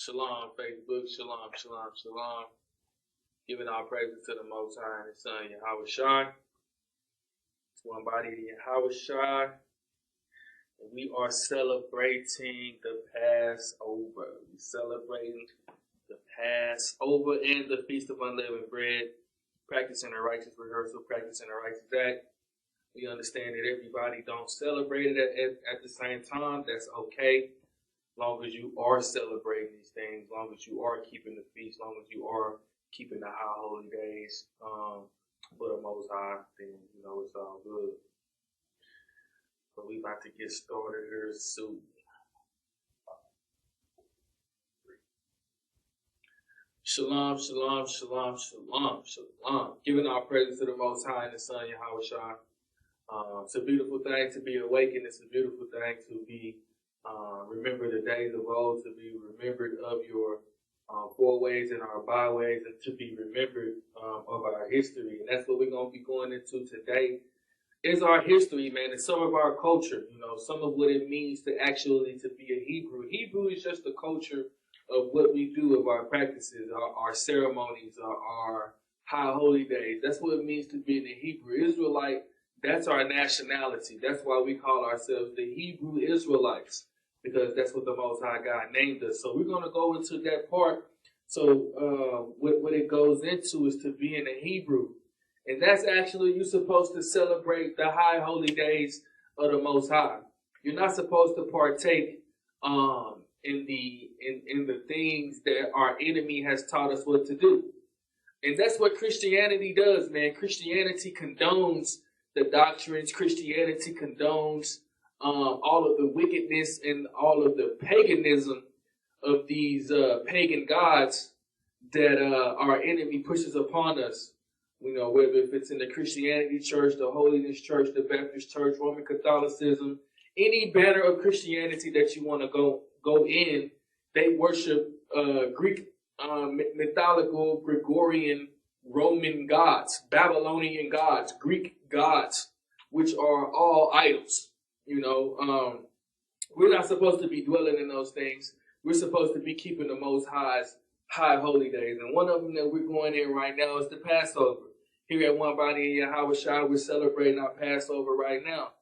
Shalom, Facebook. Shalom, shalom, shalom. Giving our praises to the Most High and His Son, Yahweh Shai. It's one body, Yahweh Shai. And we are celebrating the Passover. We're celebrating the Passover and the Feast of Unleavened Bread. Practicing a righteous rehearsal, practicing a righteous act. We understand that everybody don't celebrate it at the same time. That's okay. Long as you are celebrating these things, long as you are keeping the feast, long as you are keeping the high holy days for the Most High, then it's all good. But we about to get started here soon. Shalom, shalom, shalom, shalom, shalom. Giving our praises to the Most High and the Son, Yahweh Shai. It's a beautiful thing to be awakened. It's a beautiful thing to be remember the days of old, to be remembered of your foreways and our byways, and to be remembered of our history. And that's what we're going to be going into today, is our history, man, and some of our culture, some of what it means to actually to be a Hebrew. Hebrew is just the culture of what we do, of our practices, our ceremonies, our high holy days. That's what it means to be a Hebrew Israelite. That's our nationality. That's why we call ourselves the Hebrew Israelites, because that's what the Most High God named us. So we're going to go into that part. So what it goes into is to being a Hebrew. And that's actually, you're supposed to celebrate the high holy days of the Most High. You're not supposed to partake in the things that our enemy has taught us what to do. And that's what Christianity does, man. Christianity condones the doctrines. Christianity condones all of the wickedness and all of the paganism of these pagan gods that our enemy pushes upon us. Whether if it's in the Christianity Church, the Holiness Church, the Baptist Church, Roman Catholicism, any banner of Christianity that you want to go in, they worship Greek mythological Gregorian Roman gods, Babylonian gods, Greek gods, which are all idols. We're not supposed to be dwelling in those things. We're supposed to be keeping the Most High's high holy days. And one of them that we're going in right now is the Passover. Here at One Body in Yahweh Shai, we're celebrating our Passover right now.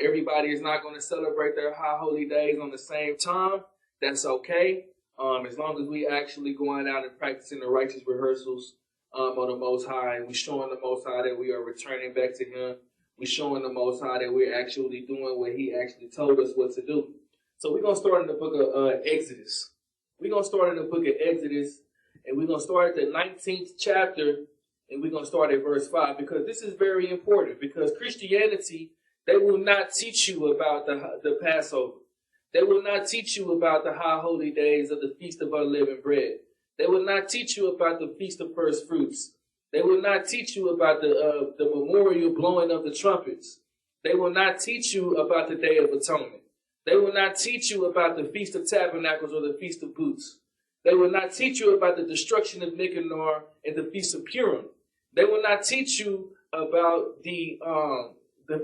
Everybody is not going to celebrate their high holy days on the same time. That's okay. As long as we actually going out and practicing the righteous rehearsals on the Most High, and we're showing the Most High that we are returning back to Him. We're showing the Most High that we're actually doing what He actually told us what to do. So we're going to start in the book of Exodus. We're going to start in the book of Exodus, and we're going to start at the 19th chapter, and we're going to start at verse 5, because this is very important, because Christianity, they will not teach you about the Passover. They will not teach you about the high holy days of the Feast of Unleavened Bread. They will not teach you about the Feast of First Fruits. They will not teach you about the memorial blowing of the trumpets. They will not teach you about the Day of Atonement. They will not teach you about the Feast of Tabernacles or the Feast of Booths. They will not teach you about the destruction of Nicanor and the Feast of Purim. They will not teach you about the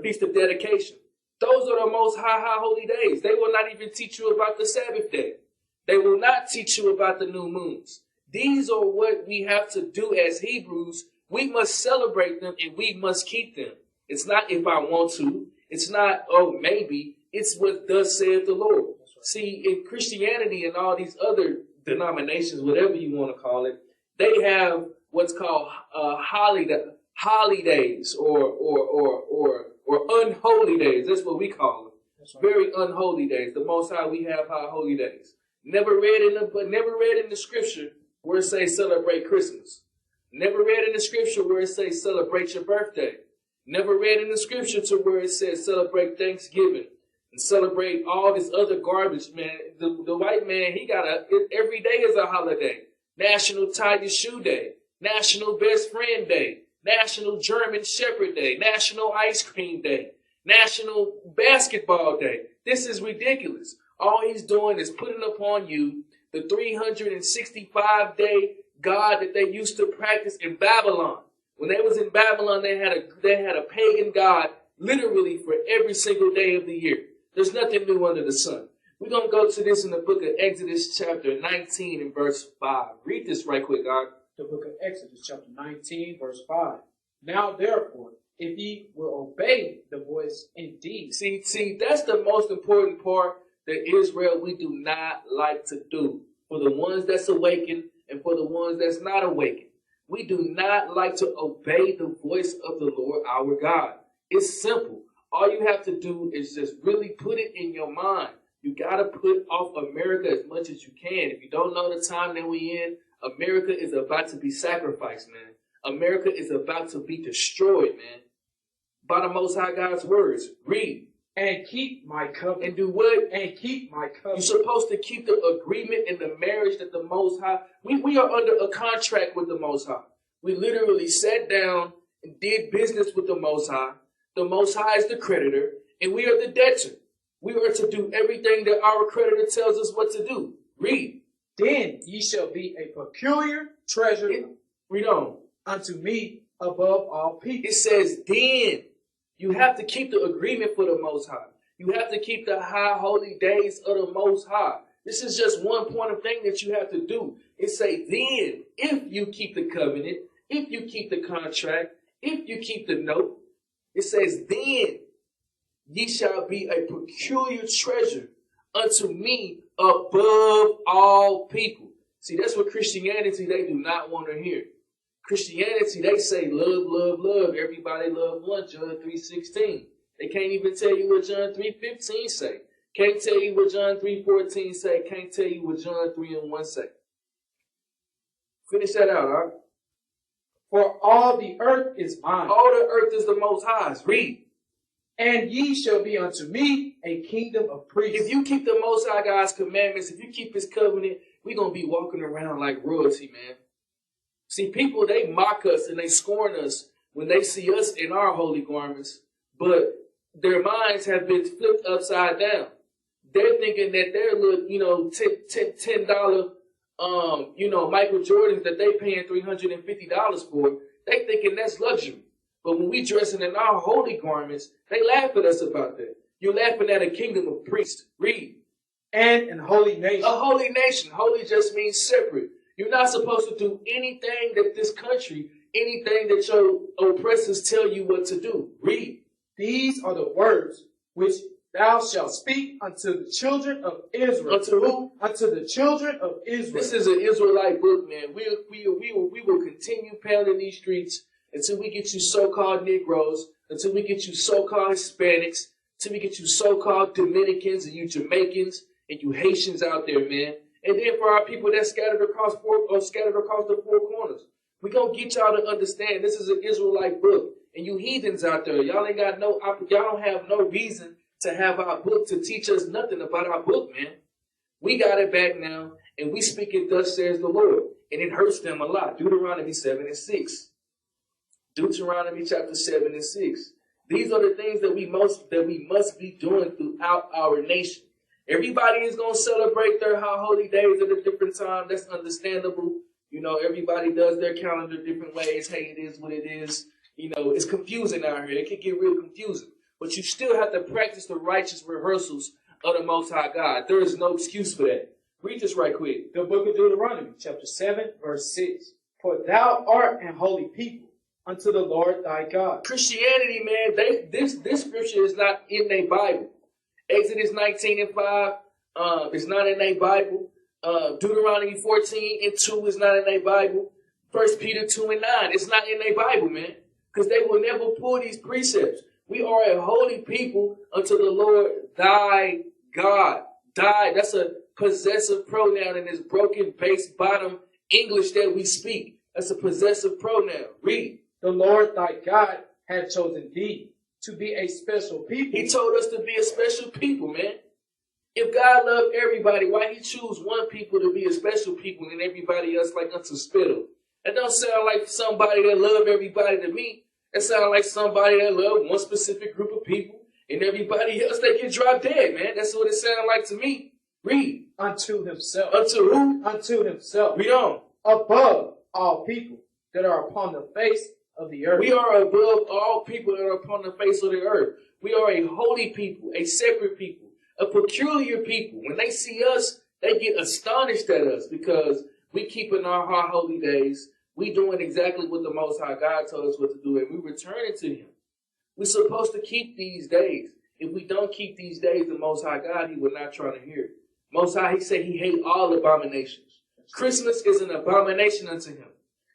Feast of Dedication. Those are the most high holy days. They will not even teach you about the Sabbath day. They will not teach you about the new moons. These are what we have to do as Hebrews. We must celebrate them and we must keep them. It's not if I want to. It's not, oh, maybe. It's what thus saith the Lord. Right. See, in Christianity and all these other denominations, whatever you want to call it, they have what's called holidays or unholy days. That's what we call them. Right. Very unholy days. The Most High, we have high holy days. Never read in the scripture where it says celebrate Christmas. Never read in the scripture where it says celebrate your birthday. Never read in the scripture to where it says celebrate Thanksgiving and celebrate all this other garbage, man. The white man, every day is a holiday. National Tie Your Shoe Day, National Best Friend Day, National German Shepherd Day, National Ice Cream Day, National Basketball Day. This is ridiculous. All he's doing is putting upon you the 365-day God that they used to practice in Babylon. When they was in Babylon, they had a pagan God literally for every single day of the year. There's nothing new under the sun. We're going to go to this in the book of Exodus chapter 19 and verse 5. Read this right quick, God. The book of Exodus chapter 19 verse 5. Now therefore, if ye will obey the voice indeed. See, that's the most important part that Israel we do not like to do. For the ones that's awakened and for the ones that's not awakened. We do not like to obey the voice of the Lord our God. It's simple. All you have to do is just really put it in your mind. You got to put off America as much as you can. If you don't know the time that we in, America is about to be sacrificed, man. America is about to be destroyed, man. By the Most High God's words. Read. And keep my covenant. And do what? And keep my covenant. You're supposed to keep the agreement and the marriage that the Most High. We are under a contract with the Most High. We literally sat down and did business with the Most High. The Most High is the creditor, and we are the debtor. We are to do everything that our creditor tells us what to do. Read. Then ye shall be a peculiar treasure. Read on. Unto me above all people. It says, then you have to keep the agreement for the Most High. You have to keep the high holy days of the Most High. This is just one point of thing that you have to do. It say, then, if you keep the covenant, if you keep the contract, if you keep the note, it says, then ye shall be a peculiar treasure unto me above all people. See, that's what Christianity, they do not want to hear. Christianity, they say love, love, love. Everybody love one, John 3:16. They can't even tell you what John 3:15 say. Can't tell you what John 3:14 say. Can't tell you what John 3:1 say. Finish that out, all right? For all the earth is mine. All the earth is the Most High's. Read. And ye shall be unto me a kingdom of priests. If you keep the Most High God's commandments, if you keep his covenant, we're going to be walking around like royalty, man. See, people, they mock us and they scorn us when they see us in our holy garments, but their minds have been flipped upside down. They're thinking that their little, $10, Michael Jordans that they paying $350 for, they thinking that's luxury. But when we dressing in our holy garments, they laugh at us about that. You're laughing at a kingdom of priests. Read. And an holy nation. A holy nation. Holy just means separate. You're not supposed to do anything that this country, anything that your oppressors tell you what to do. Read. These are the words which thou shalt speak unto the children of Israel. Unto who? Unto the children of Israel. This is an Israelite book, man. We will continue pounding these streets until we get you so-called Negroes, until we get you so-called Hispanics, until we get you so-called Dominicans and you Jamaicans and you Haitians out there, man. And then for our people that's scattered across the four corners, we gonna get y'all to understand this is an Israelite book. And you heathens out there, y'all don't have no reason to have our book to teach us nothing about our book, man. We got it back now, and we speak it thus says the Lord. And it hurts them a lot. Deuteronomy 7:6. Deuteronomy chapter 7:6. These are the things that we must be doing throughout our nation. Everybody is going to celebrate their high holy days at a different time. That's understandable. Everybody does their calendar different ways. Hey, it is what it is. It's confusing out here. It can get real confusing. But you still have to practice the righteous rehearsals of the Most High God. There is no excuse for that. Read this right quick. The book of Deuteronomy, chapter 7, verse 6. For thou art an holy people unto the Lord thy God. Christianity, man, this scripture is not in their Bible. Exodus 19:5 is not in their Bible. Deuteronomy 14:2 is not in their Bible. 1 Peter 2:9, it's not in their Bible, man. Because they will never pull these precepts. We are a holy people unto the Lord thy God. Thy, that's a possessive pronoun in this broken base bottom English that we speak. That's a possessive pronoun. Read. The Lord thy God hath chosen thee to be a special people. He told us to be a special people, man. If God loved everybody, why he choose one people to be a special people and everybody else like unto spittle? That don't sound like somebody that love everybody to me. That sounds like somebody that love one specific group of people and everybody else they get dropped dead, man. That's what it sounds like to me. Read. Unto himself. Unto who? Unto himself. Read on. Above all people that are upon the face of the earth. We are above all people that are upon the face of the earth. We are a holy people, a separate people, a peculiar people. When they see us, they get astonished at us because we keeping our high holy days. We doing exactly what the Most High God told us what to do, and we returning to Him. We're supposed to keep these days. If we don't keep these days, the Most High God, He will not try to hear it. Most High, He said He hate all abominations. Christmas is an abomination unto Him.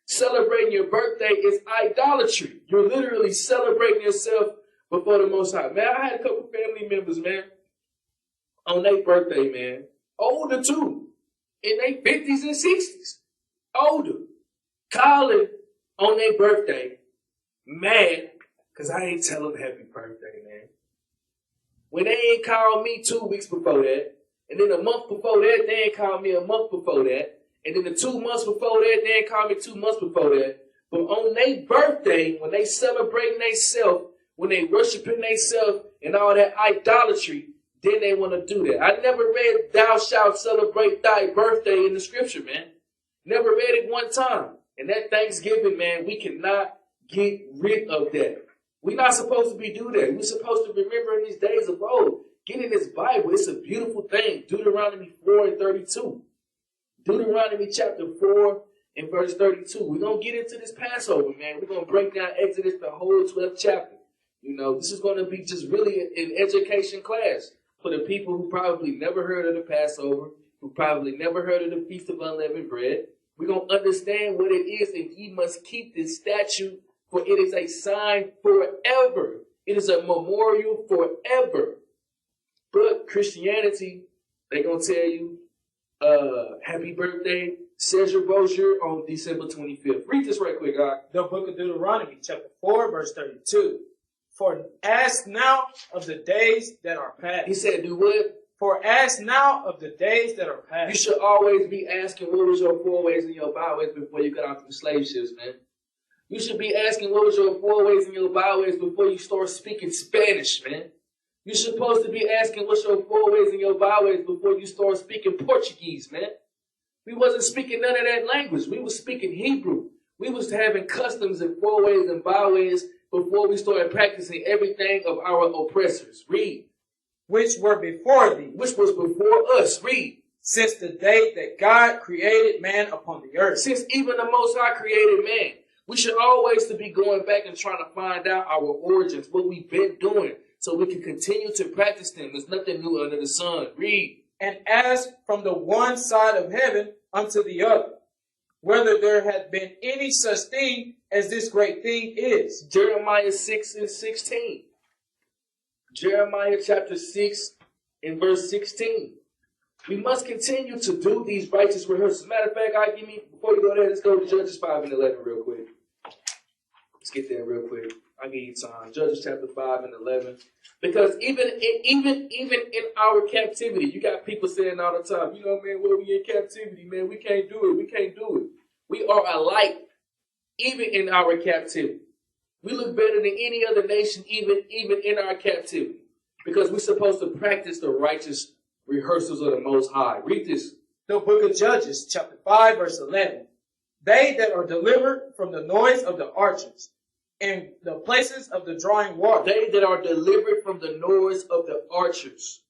Celebrating your birthday is idolatry. You're literally celebrating yourself before the Most High. Man, I had a couple family members, man, on their birthday, man. Older too. In their 50s and 60s. Older. Calling on their birthday. Mad. Because I ain't tell them happy birthday, man. When they ain't called me 2 weeks before that. And then a month before that, they ain't called me a month before that. And then the 2 months before that, they ain't called me 2 months before that. But on their birthday, when they celebrating themselves, when they worshiping themselves and all that idolatry, then they want to do that. I never read thou shalt celebrate thy birthday in the scripture, man. Never read it one time. And that Thanksgiving, man, we cannot get rid of that. We're not supposed to be do that. We're supposed to remember in these days of old. Get in this Bible. It's a beautiful thing. Deuteronomy 4 and 32. Deuteronomy chapter 4 and verse 32. We're going to get into this Passover, man. We're going to break down Exodus, the whole 12th chapter. You know, this is going to be just really an education class for the people who probably never heard of the Passover, who probably never heard of the Feast of Unleavened Bread. We're going to understand what it is, and ye must keep this statute, for it is a sign forever. It is a memorial forever. But Christianity, they're going to tell you, happy birthday, says your brochure on December 25th. Read this right quick, God. The book of Deuteronomy, chapter 4, verse 32. For ask now of the days that are past. He said, do what? For ask now of the days that are past. You should always be asking what was your foreways and your byways before you got out the slave ships, man. You should be asking what was your foreways and your byways before you start speaking Spanish, man. You're supposed to be asking what's your foreways and your byways before you start speaking Portuguese, man. We wasn't speaking none of that language. We was speaking Hebrew. We was having customs and foreways and byways before we started practicing everything of our oppressors. Read. Which were before thee. Which was before us. Read. Since the day that God created man upon the earth. Since even the Most High created man. We should always to be going back and trying to find out our origins, what we've been doing, so we can continue to practice them. There's nothing new under the sun. Read. And as from the one side of heaven unto the other, whether there had been any such thing as this great thing is. Jeremiah 6 and 16. Jeremiah chapter 6 and verse 16. We must continue to do these righteous rehearsals. Matter of fact, before you go there, let's go to Judges 5 and 11 real quick. Let's get there real quick. I'll give you time. Judges chapter 5 and 11. Because even in our captivity, you got people saying all the time, you know, man, when we in captivity, man, we can't do it. We can't do it. We are alike, even in our captivity. We look better than any other nation, even in our captivity. Because we're supposed to practice the righteous rehearsals of the Most High. Read this. The book of Judges, chapter 5, verse 11. They that are delivered from the noise of the archers, in the places of the drawing water. They that are delivered from the noise of the archers.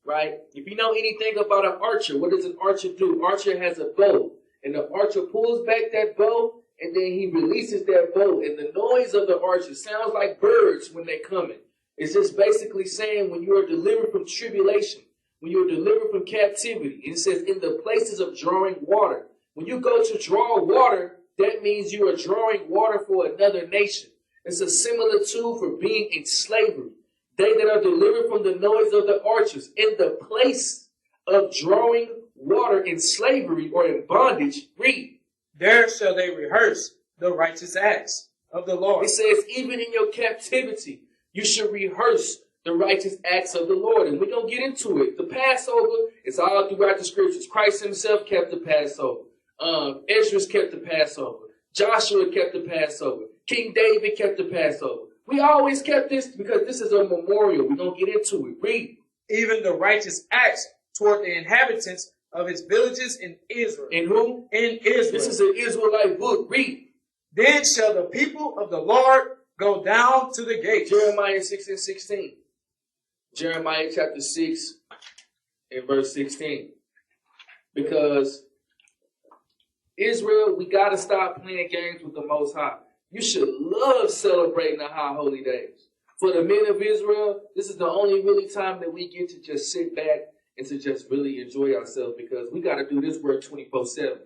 Right? If you know anything about an archer, what does an archer do? Archer has a bow. And the archer pulls back that bow, and then he releases that bow. And the noise of the archer sounds like birds when they're coming. It's just basically saying when you are delivered from tribulation, when you're delivered from captivity. It says in the places of drawing water. When you go to draw water, that means you are drawing water for another nation. It's a similar tool for being in slavery. They that are delivered from the noise of the archers, in the place of drawing water in slavery or in bondage, read. There shall they rehearse the righteous acts of the Lord. It says even in your captivity, you should rehearse the righteous acts of the Lord. And we're going to get into it. The Passover is all throughout the scriptures. Christ himself kept the Passover. Ezra kept the Passover. Joshua kept the Passover. King David kept the Passover. We always kept this because this is a memorial. We're going to get into it. Read. Even the righteous acts toward the inhabitants of his villages in Israel. In who? In Israel. This is an Israelite book. Read. Then shall the people of the Lord go down to the gates. Jeremiah 6 and 16. Jeremiah chapter 6 and verse 16. Because Israel, we got to stop playing games with the Most High. You should love celebrating the high holy days. For the men of Israel, this is the only really time that we get to just sit back and to just really enjoy ourselves, because we got to do this work 24/7, man.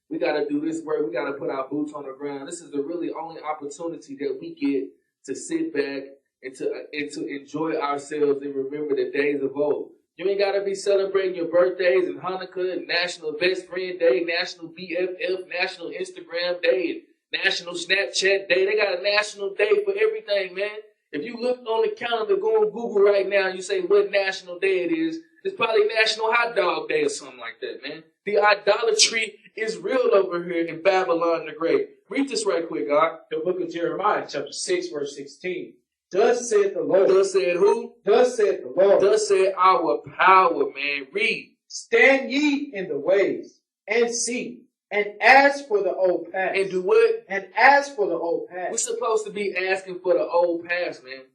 We got to do this work. We got to put our boots on the ground. This is the really only opportunity that we get to sit back and to enjoy ourselves and remember the days of old. You ain't got to be celebrating your birthdays and Hanukkah and National Best Friend Day, National BFF, National Instagram Day, and National Snapchat Day. They got a national day for everything, man. If you look on the calendar, go on Google right now, and you say what national day it is, it's probably National Hot Dog Day or something like that, man. The idolatry is real over here in Babylon the Great. Read this right quick, God. The book of Jeremiah, chapter 6, verse 16. Thus saith the Lord. Thus said who? Thus saith the Lord. Thus said our power, man. Read. Stand ye in the ways, and see, and ask for the old past. And do what? And ask for the old past. We're supposed to be asking for the old past, man.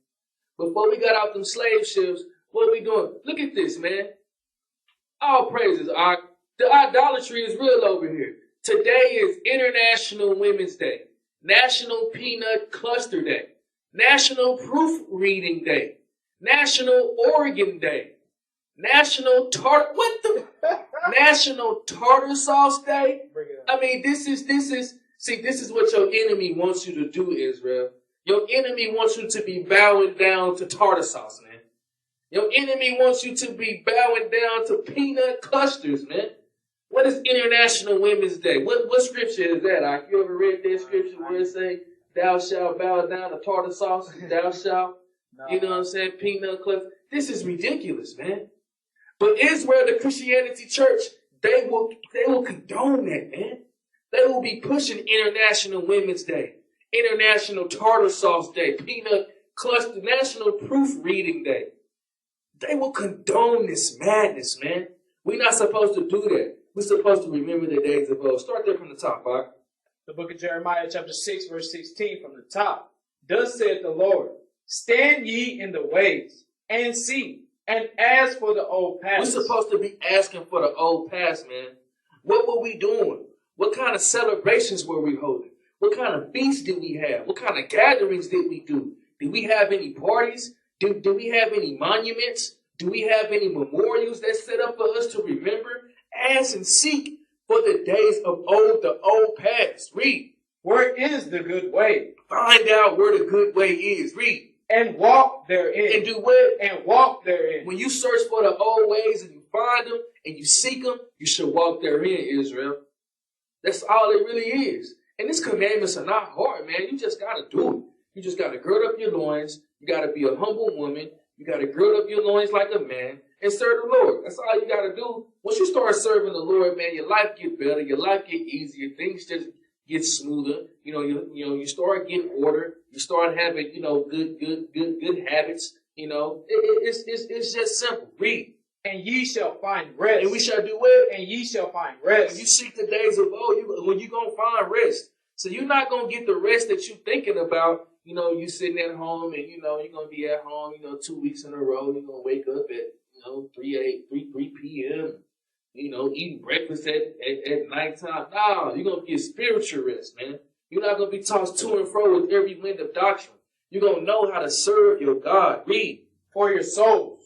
Before we got out them slave ships, what are we doing? Look at this, man. All praises. The idolatry is real over here. Today is International Women's Day, National Peanut Cluster Day, National Proofreading Day, National Organ Day, National Tartar Sauce Day. I mean, this is what your enemy wants you to do, Israel. Your enemy wants you to be bowing down to tartar sauce, man. Your enemy wants you to be bowing down to peanut clusters, man. What is International Women's Day? What scripture is that? You ever read that scripture where it say, thou shalt bow down to tartar sauce, thou shalt, you know what I'm saying, peanut clusters? This is ridiculous, man. But Israel, the Christianity church, they will condone that, man. They will be pushing International Women's Day, International Tartar Sauce Day, Peanut Cluster, National Proofreading Day. They will condone this madness, man. We're not supposed to do that. We're supposed to remember the days of old. Start there from the top, all right? The book of Jeremiah, chapter 6, verse 16, from the top. Thus saith the Lord, stand ye in the ways, and see, and ask for the old past. We're supposed to be asking for the old past, man. What were we doing? What kind of celebrations were we holding? What kind of feasts did we have? What kind of gatherings did we do? Did we have any parties? Do we have any monuments? Do we have any memorials that's set up for us to remember? Ask and seek for the days of old, the old past. Read. Where is the good way? Find out where the good way is. Read. And walk therein. And do what? And walk therein. When you search for the old ways and you find them and you seek them, you should walk therein, Israel. That's all it really is. And these commandments are not hard, man. You just got to do it. You just got to gird up your loins. You got to be a humble woman. You got to gird up your loins like a man and serve the Lord. That's all you got to do. Once you start serving the Lord, man, your life get better. Your life get easier. Things just get smoother. You start getting order. You start having, good habits. It's just simple. Read. And ye shall find rest. And we shall do what? And ye shall find rest. When you seek the days of old, when you going to find rest. So you're not going to get the rest that you're thinking about. You sitting at home and, you're going to be at home, 2 weeks in a row. You're going to wake up at, 3 p.m., eating breakfast at nighttime. No, you're going to get spiritual rest, man. You're not going to be tossed to and fro with every wind of doctrine. You're going to know how to serve your God. Read. For your souls.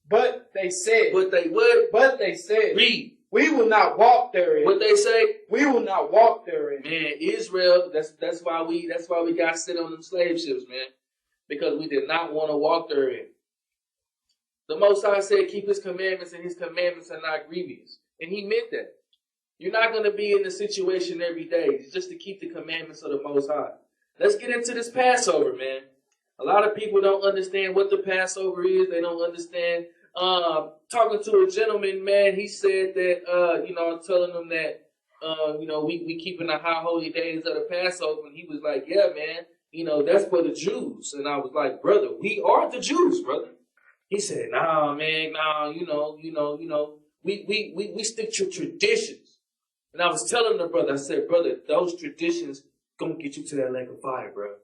But they said. But they what? But they said. Read. We will not walk therein. What they say? We will not walk therein. Man, Israel, that's why we got sit on them slave ships, man. Because we did not want to walk therein. The Most High said, keep his commandments, and his commandments are not grievous. And he meant that. You're not going to be in the situation every day. It's just to keep the commandments of the Most High. Let's get into this Passover, man. A lot of people don't understand what the Passover is. They don't understand. Talking to a gentleman, man, he said that, I'm telling him that, we keeping the high holy days of the Passover. And he was like, yeah, man, that's for the Jews. And I was like, brother, we are the Jews, brother. He said, nah, man, nah, we stick to traditions. And I was telling the brother, I said, brother, those traditions gonna get you to that lake of fire, bro.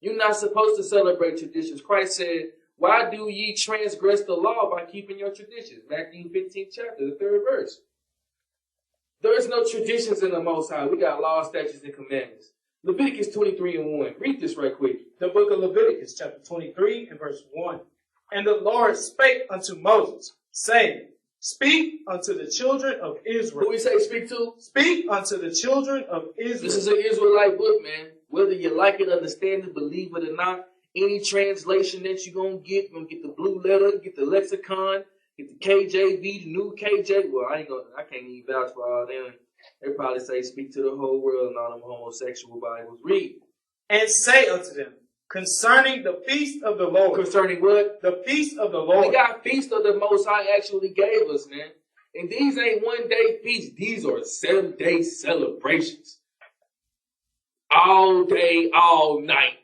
You're not supposed to celebrate traditions. Christ said, Why do ye transgress the law by keeping your traditions? Matthew 15th chapter, the 3rd verse. There is no traditions in the Most High. We got laws, statutes, and commandments. Leviticus 23:1. Read this right quick. The book of Leviticus, chapter 23 and verse 1. And the Lord spake unto Moses, saying, Speak unto the children of Israel. Who we say speak to? Speak unto the children of Israel. This is an Israelite book, man. Whether you like it, understand it, believe it or not, any translation that you're going to get the blue letter, get the lexicon, get the KJV, the new KJ. Well, I can't even vouch for all them. They probably say speak to the whole world and all them homosexual Bibles. Read. And say unto them, concerning the feast of the Lord. Concerning what? The feast of the Lord. We got feast of the Most High actually gave us, man. And these ain't one-day feasts. These are 7-day celebrations. All day, all night.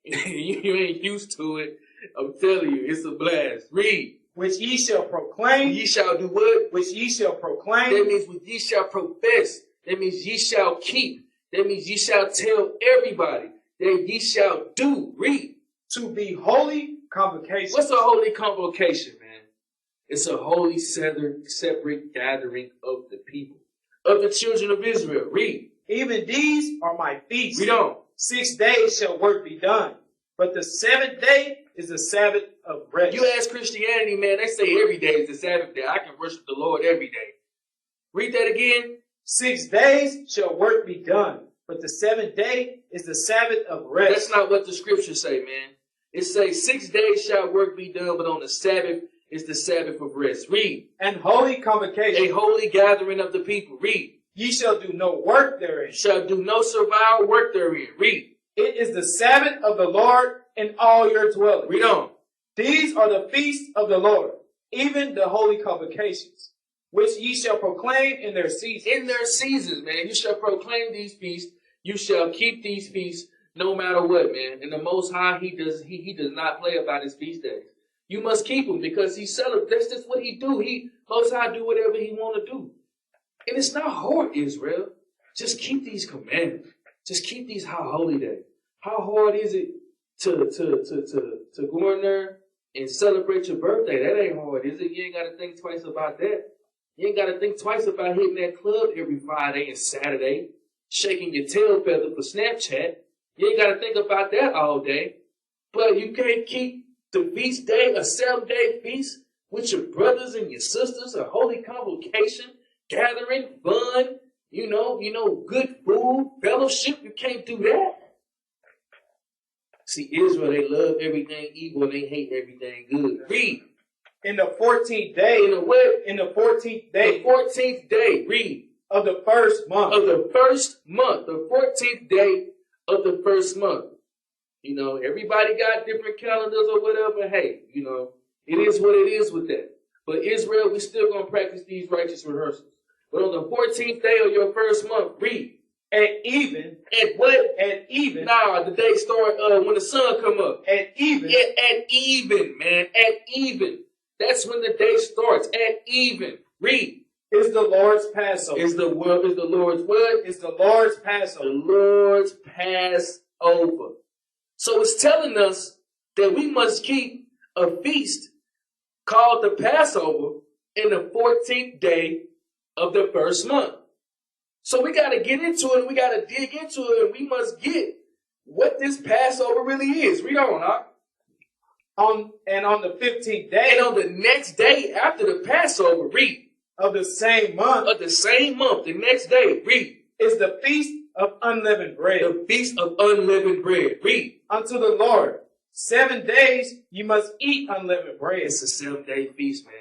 You ain't used to it. I'm telling you, it's a blast. Read. Which ye shall proclaim. Ye shall do what? Which ye shall proclaim. That means what ye shall profess. That means ye shall keep. That means ye shall tell everybody. That ye shall do. Read. To be holy convocation. What's a holy convocation, man? It's a holy separate gathering of the people, of the children of Israel. Read. Even these are my feasts. Read on. 6 days shall work be done, but the 7th day is the Sabbath of rest. You ask Christianity, man, they say every day is the Sabbath day. I can worship the Lord every day. Read that again. 6 days shall work be done, but the 7th day is the Sabbath of rest. That's not what the scriptures say, man. It says 6 days shall work be done, but on the Sabbath is the Sabbath of rest. Read. And holy convocation. A holy gathering of the people. Read. Ye shall do no work therein. Shall do no servile work therein. Read. It is the Sabbath of the Lord in all your dwellings. Read on. These are the feasts of the Lord, even the holy convocations, which ye shall proclaim in their seasons. In their seasons, man. You shall proclaim these feasts. You shall keep these feasts no matter what, man. And the Most High, he does not play about his feast days. You must keep them because he celebrates. That's just what he do. Most High do whatever he want to do. And it's not hard, Israel. Just keep these commandments. Just keep these high holy days. How hard is it to go in there and celebrate your birthday? That ain't hard, is it? You ain't got to think twice about that. You ain't got to think twice about hitting that club every Friday and Saturday, shaking your tail feather for Snapchat. You ain't got to think about that all day. But you can't keep the feast day, a 7-day feast, with your brothers and your sisters, a holy convocation, gathering, fun, good food, fellowship. You can't do that. See, Israel, they love everything evil and they hate everything good. Read. In the 14th day. In the what? In the 14th day. The 14th day. Read. Of the first month. Of the first month. The 14th day of the first month. Everybody got different calendars or whatever. Hey, it is what it is with that. But Israel, we still going to practice these righteous rehearsals. But on the 14th day of your first month, read. At even. At what? At even. Nah, the day start when the sun come up. At even. At even, man. At even. That's when the day starts. At even. Read. Is the Lord's Passover. Is the Lord's what? Is the Lord's Passover. The Lord's Passover. So it's telling us that we must keep a feast called the Passover in the 14th day of the first month. So we got to get into it, and we got to dig into it, and we must get what this Passover really is. Read on, huh? On the 15th day. And on the next day after the Passover, read. Of the same month. Of the same month, the next day, read. Is the feast of unleavened bread. The feast of unleavened bread. Read. Unto the Lord. 7 days you must eat unleavened bread. It's a 7-day feast, man.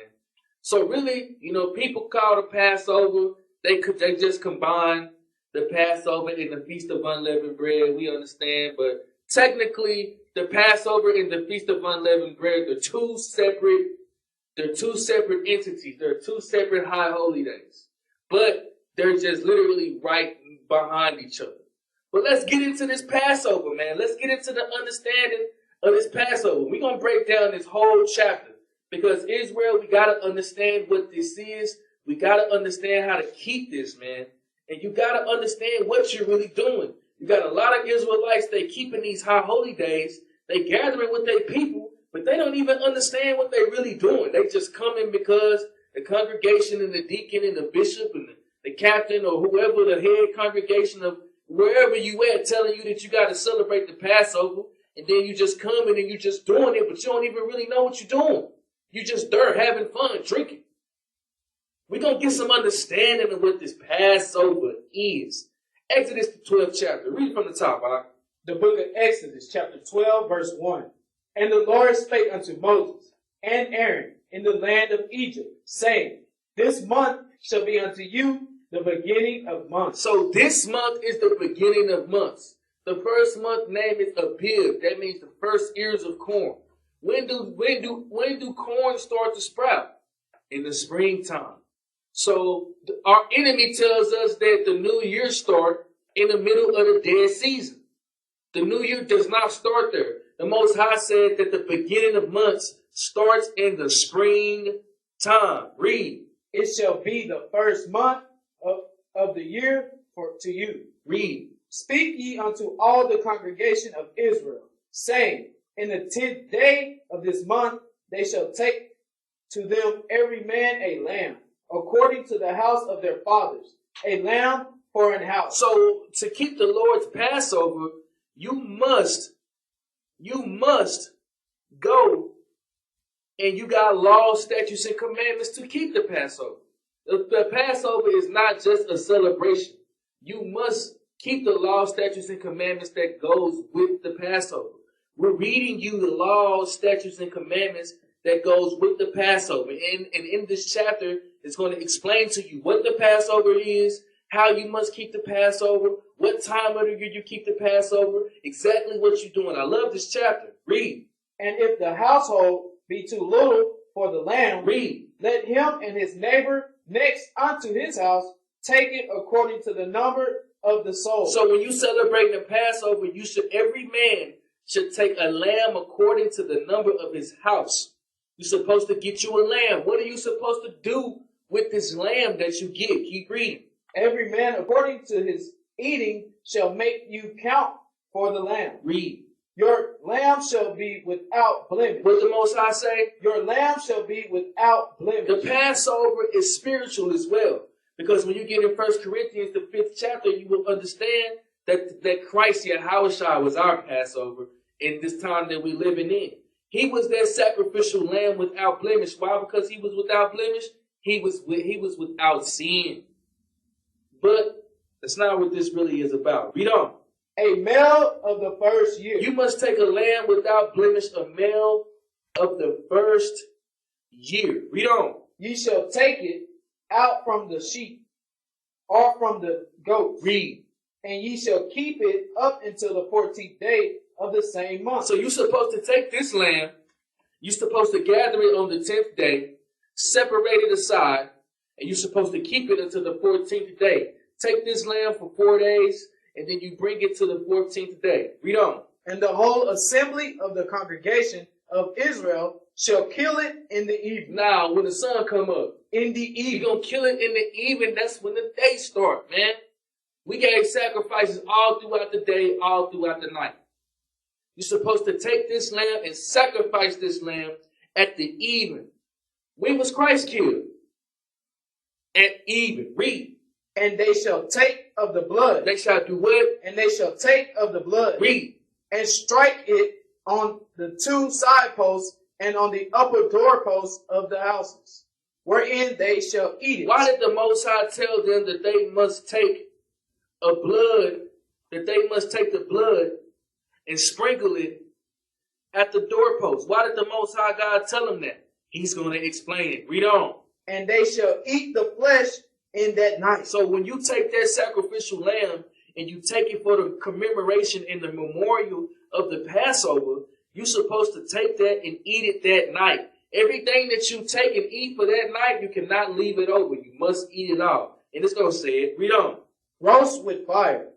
So really, people call the Passover, they just combine the Passover and the Feast of Unleavened Bread. We understand, but technically, the Passover and the Feast of Unleavened Bread, they're two separate entities. They're two separate high holy days. But they're just literally right behind each other. But let's get into this Passover, man. Let's get into the understanding of this Passover. We're going to break down this whole chapter. Because Israel, we got to understand what this is. We got to understand how to keep this, man. And you got to understand what you're really doing. You got a lot of Israelites, they keeping these high holy days. They gathering with their people, but they don't don't even understand what they're really doing. They just come in because the congregation and the deacon and the bishop and the captain or whoever, the head congregation of wherever you at, telling you that you got to celebrate the Passover. And then you just come in and you just doing it, but you don't even really know what you're doing. You just there having fun, drinking. We're going to get some understanding of what this Passover is. Exodus, the 12th chapter. Read from the top, all right? The book of Exodus, chapter 12, verse 1. And the Lord spake unto Moses and Aaron in the land of Egypt, saying, This month shall be unto you the beginning of months. So this month is the beginning of months. The first month name is Abib. That means the first ears of corn. When do corn start to sprout? In the springtime. So our enemy tells us that the new year starts in the middle of the dead season. The new year does not start there. The Most High said that the beginning of months starts in the springtime. Read. It shall be the first month of the year to you. Read. Speak ye unto all the congregation of Israel, saying, In the 10th day of this month they shall take to them every man a lamb, according to the house of their fathers, a lamb for an house. So to keep the Lord's Passover, you must go and you got laws, statutes, and commandments to keep the Passover. The Passover is not just a celebration. You must keep the laws, statutes, and commandments that goes with the Passover. We're reading you the laws, statutes, and commandments that goes with the Passover. And in this chapter, it's going to explain to you what the Passover is, how you must keep the Passover, what time of the year you keep the Passover, exactly what you're doing. I love this chapter. Read. And if the household be too little for the lamb, read. Let him and his neighbor next unto his house take it according to the number of the soul. So when you celebrate the Passover, every man should take a lamb according to the number of his house. You're supposed to get you a lamb. What are you supposed to do with this lamb that you get? Keep reading. Every man according to his eating shall make you count for the lamb. Read. Your lamb shall be without blemish. What the Most High say? Your lamb shall be without blemish. The Passover is spiritual as well. Because when you get in 1 Corinthians, the 5th chapter, you will understand that Christ, Yahushua, was our Passover in this time that we're living in. He was that sacrificial lamb without blemish. Why? Because he was without blemish. He was without sin. But that's not what this really is about. Read on. A male of the first year. You must take a lamb without blemish, a male of the first year. Read on. Ye shall take it out from the sheep or from the goats. Read. And ye shall keep it up until the 14th day of the same month. So you're supposed to take this lamb, you're supposed to gather it on the 10th day, separate it aside, and you're supposed to keep it until the 14th day. Take this lamb for 4 days, and then you bring it to the 14th day. Read on. And the whole assembly of the congregation of Israel shall kill it in the evening. Now, when the sun come up, in the evening. You're going to kill it in the evening. That's when the day start, man. We gave sacrifices all throughout the day, all throughout the night. You're supposed to take this lamb and sacrifice this lamb at the even. When was Christ killed? At even. Read. And they shall take of the blood. They shall do what? And they shall take of the blood. Read. And strike it on the 2 side posts and on the upper doorposts of the houses, wherein they shall eat it. Why did the Most High tell them that they must take the blood and sprinkle it at the doorpost? Why did the Most High God tell them that? He's going to explain it. Read on. And they shall eat the flesh in that night. So when you take that sacrificial lamb and you take it for the commemoration and the memorial of the Passover, you're supposed to take that and eat it that night. Everything that you take and eat for that night, you cannot leave it over. You must eat it all. And it's going to say it. Read on. Roast with fire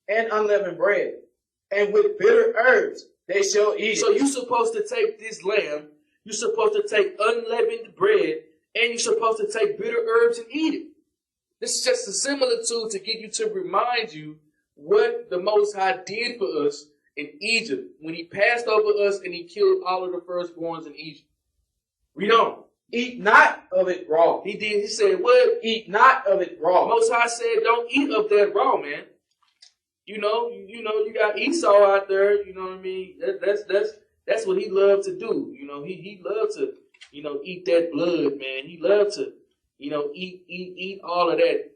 and unleavened bread, and with bitter herbs they shall eat it. So you're supposed to take this lamb, you're supposed to take unleavened bread, and you're supposed to take bitter herbs and eat it. This is just a similitude to get you to remind you what the Most High did for us in Egypt when he passed over us and he killed all of the firstborns in Egypt. Read on. Eat not of it raw. He did. He said, what? Eat not of it raw. Most High said, don't eat of that raw, man. You got Esau out there. You know what I mean? That's what he loved to do. He loved to, eat that blood, man. He loved to, eat all of that,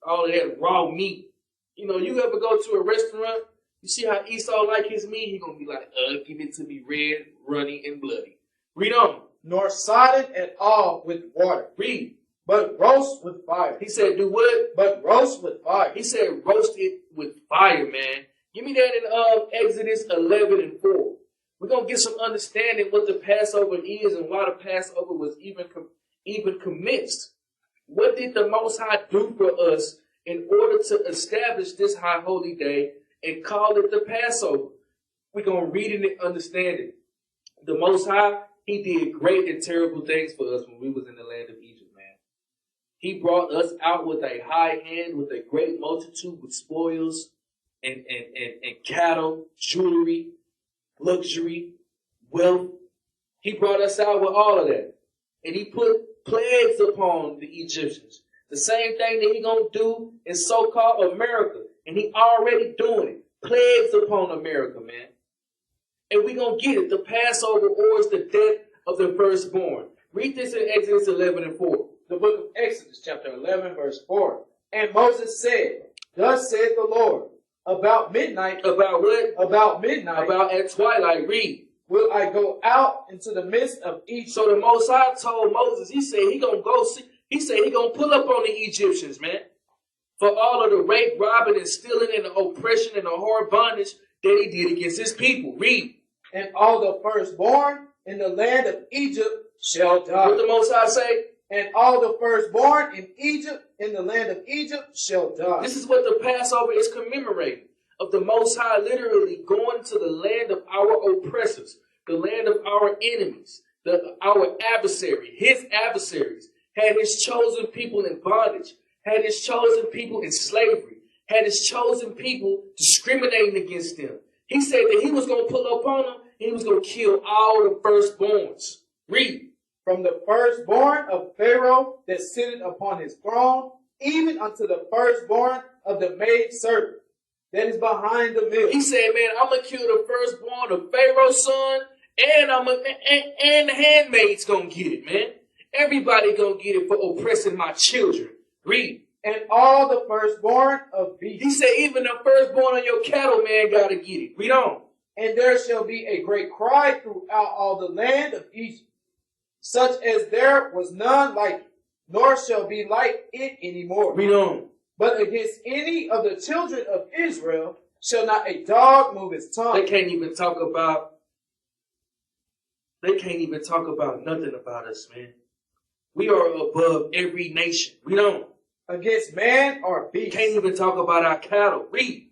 all of that raw meat. You ever go to a restaurant, you see how Esau like his meat? He gonna be like, give it to me red, runny, and bloody. Read on. Nor sodden at all with water. Read. But roast with fire. He said, do what? But roast with fire. He said, roast it with fire, man. Give me that in Exodus 11 and 4. We're going to get some understanding what the Passover is and why the Passover was even commenced. What did the Most High do for us in order to establish this high holy day and call it the Passover? We're going to read it and understand it. The Most High, he did great and terrible things for us when we was in the land of Egypt, man. He brought us out with a high hand, with a great multitude, with spoils and cattle, jewelry, luxury, wealth. He brought us out with all of that. And he put plagues upon the Egyptians. The same thing that he gonna do in so-called America. And he already doing it. Plagues upon America, man. And we gonna get it. The Passover or is the death of the firstborn. Read this in Exodus 11 and 4. The book of Exodus, chapter 11, verse 4. And Moses said, thus saith the Lord, about midnight. About what? About midnight. About at twilight. Read. Will I go out into the midst of Egypt. So the Most High told Moses, he said he gonna go see, he said he gonna pull up on the Egyptians, man. For all of the rape, robbing, and stealing, and the oppression and the hard bondage that he did against his people. Read. And all the firstborn in the land of Egypt shall die. What the Most High say? And all the firstborn in Egypt, in the land of Egypt, shall die. This is what the Passover is commemorating. Of the Most High literally going to the land of our oppressors, the land of our enemies, our adversary, his adversaries, had his chosen people in bondage, had his chosen people in slavery, had his chosen people discriminating against them. He said that he was going to pull up on them and he was going to kill all the firstborns. Read. From the firstborn of Pharaoh that sitteth upon his throne, even unto the firstborn of the maidservant that is behind the mill. He said, man, I'm going to kill the firstborn of Pharaoh's son, and the handmaid's going to get it, man. Everybody going to get it for oppressing my children. Read. And all the firstborn of beasts. He said, even the firstborn of your cattle, man, got to get it. Read on. And there shall be a great cry throughout all the land of Egypt, such as there was none like it, nor shall be like it anymore. Read on. But against any of the children of Israel shall not a dog move his tongue. They can't even talk about nothing about us, man. We are above every nation. Read on. Against man or beast. Can't even talk about our cattle. Read.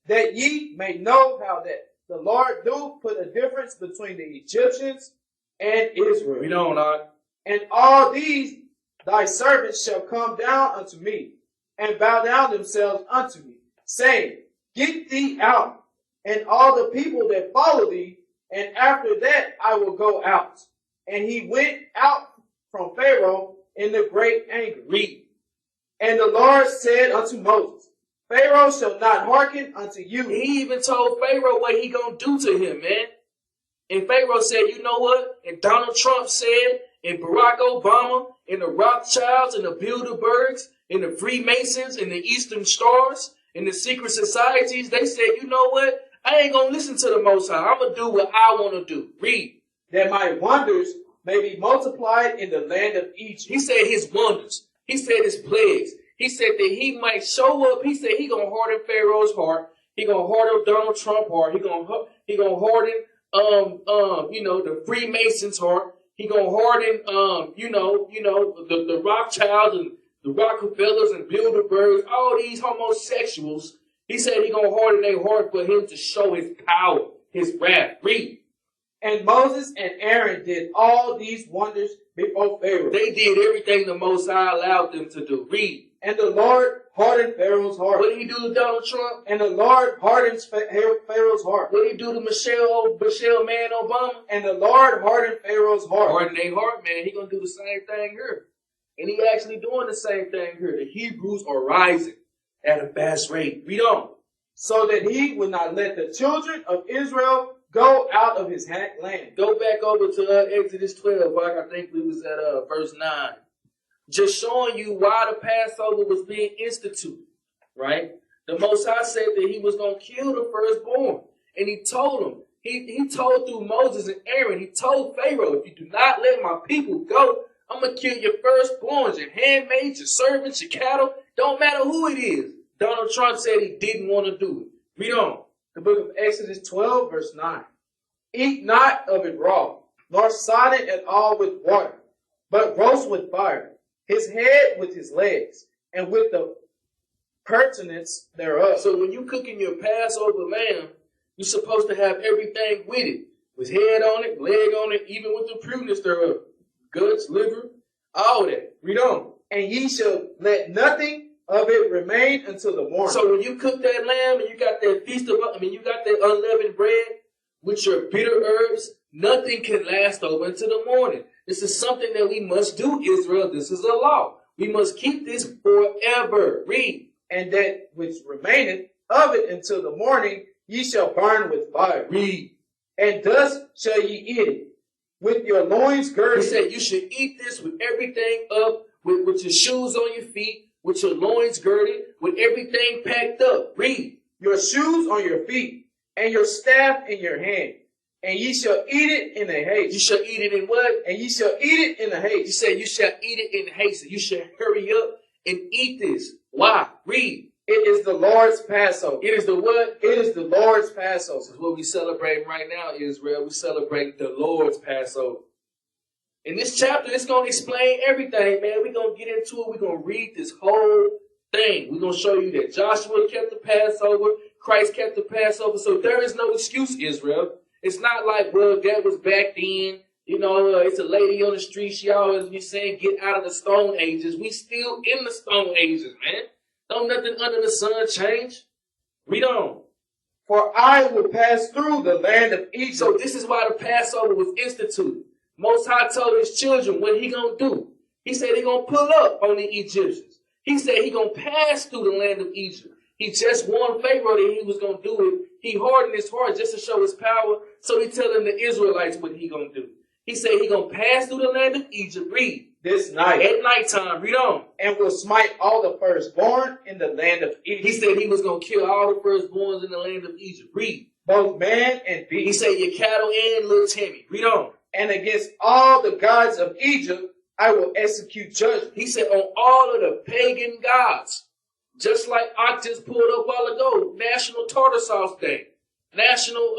That ye may know how that the Lord do put a difference between the Egyptians and Israel. Read on, Lord. And all these thy servants shall come down unto me, and bow down themselves unto me, saying, Get thee out, and all the people that follow thee, and after that I will go out. And he went out from Pharaoh in the great anger. Read. And the Lord said unto Moses, Pharaoh shall not hearken unto you. He even told Pharaoh what he gonna do to him, man. And Pharaoh said, you know what? And Donald Trump said, and Barack Obama, and the Rothschilds, and the Bilderbergs, and the Freemasons, and the Eastern Stars, and the secret societies, they said, you know what? I ain't gonna listen to the Most High. I'm gonna do what I want to do. Read. That my wonders may be multiplied in the land of Egypt. He said his wonders. He said his plagues. He said that he might show up. He said he gonna harden Pharaoh's heart. He gonna harden Donald Trump's heart. He gonna harden the Freemasons' heart. He gonna harden the Rothschilds and the Rockefellers and Bilderbergs, all these homosexuals. He said he gonna harden their heart for him to show his power, his wrath. Read. And Moses and Aaron did all these wonders before Pharaoh. They did everything the Most High allowed them to do. Read. And the Lord hardened Pharaoh's heart. What did he do to Donald Trump? And the Lord hardens Pharaoh's heart. What did he do to Michelle Man Obama? And the Lord hardened Pharaoh's heart. Harden their heart, man. He gonna do the same thing here. And he actually doing the same thing here. The Hebrews are rising at a fast rate. Read on. So that he would not let the children of Israel go out of his land. Go back over to Exodus 12, like I think we was at verse 9. Just showing you why the Passover was being instituted, right? The Most High said that he was going to kill the firstborn. And he told them, he told through Moses and Aaron, he told Pharaoh, if you do not let my people go, I'm going to kill your firstborns, your handmaids, your servants, your cattle. Don't matter who it is. Donald Trump said he didn't want to do it. Read on. The book of Exodus 12, verse 9. Eat not of it raw, nor sod it at all with water, but roast with fire, his head with his legs, and with the pertinence thereof. So when you cooking your Passover lamb, you're supposed to have everything with it. With head on it, leg on it, even with the pruneness thereof. Guts, liver, all that. Read on. And ye shall let nothing of it remain until the morning. So when you cook that lamb and you got that you got that unleavened bread with your bitter herbs, nothing can last over until the morning. This is something that we must do, Israel. This is a law. We must keep this forever. Read. And that which remaineth of it until the morning, ye shall burn with fire. Read. And thus shall ye eat it, with your loins girded. He said you should eat this with everything up, with your shoes on your feet, with your loins girded, with everything packed up. Read. Your shoes on your feet, and your staff in your hand. And ye shall eat it in a haste. You shall eat it in what? And ye shall eat it in a haste. You said you shall eat it in haste. You shall hurry up and eat this. Why? Read. It is the Lord's Passover. It is the what? It is the Lord's Passover. This is what we celebrate right now, Israel. We celebrate the Lord's Passover. In this chapter, it's going to explain everything, man. We're going to get into it. We're going to read this whole thing. We're going to show you that Joshua kept the Passover. Christ kept the Passover. So there is no excuse, Israel. It's not like, well, that was back then. You know, it's a lady on the street. She always be saying, get out of the Stone Ages. We still in the Stone Ages, man. Don't nothing under the sun change. Read on. For I will pass through the land of Egypt. So this is why the Passover was instituted. Most High told his children what he going to do. He said he going to pull up on the Egyptians. He said he going to pass through the land of Egypt. He just warned Pharaoh that he was going to do it. He hardened his heart just to show his power. So he telling the Israelites what he going to do. He said he going to pass through the land of Egypt. Read. This night. At nighttime. Read on. And will smite all the firstborn in the land of Egypt. He said he was going to kill all the firstborns in the land of Egypt. Read. Both man and beast. He said your cattle and little Timmy. Read on. And against all the gods of Egypt, I will execute judgment. He said on all of the pagan gods. Just like I just pulled up a while ago. National Tartar Sauce Day. National,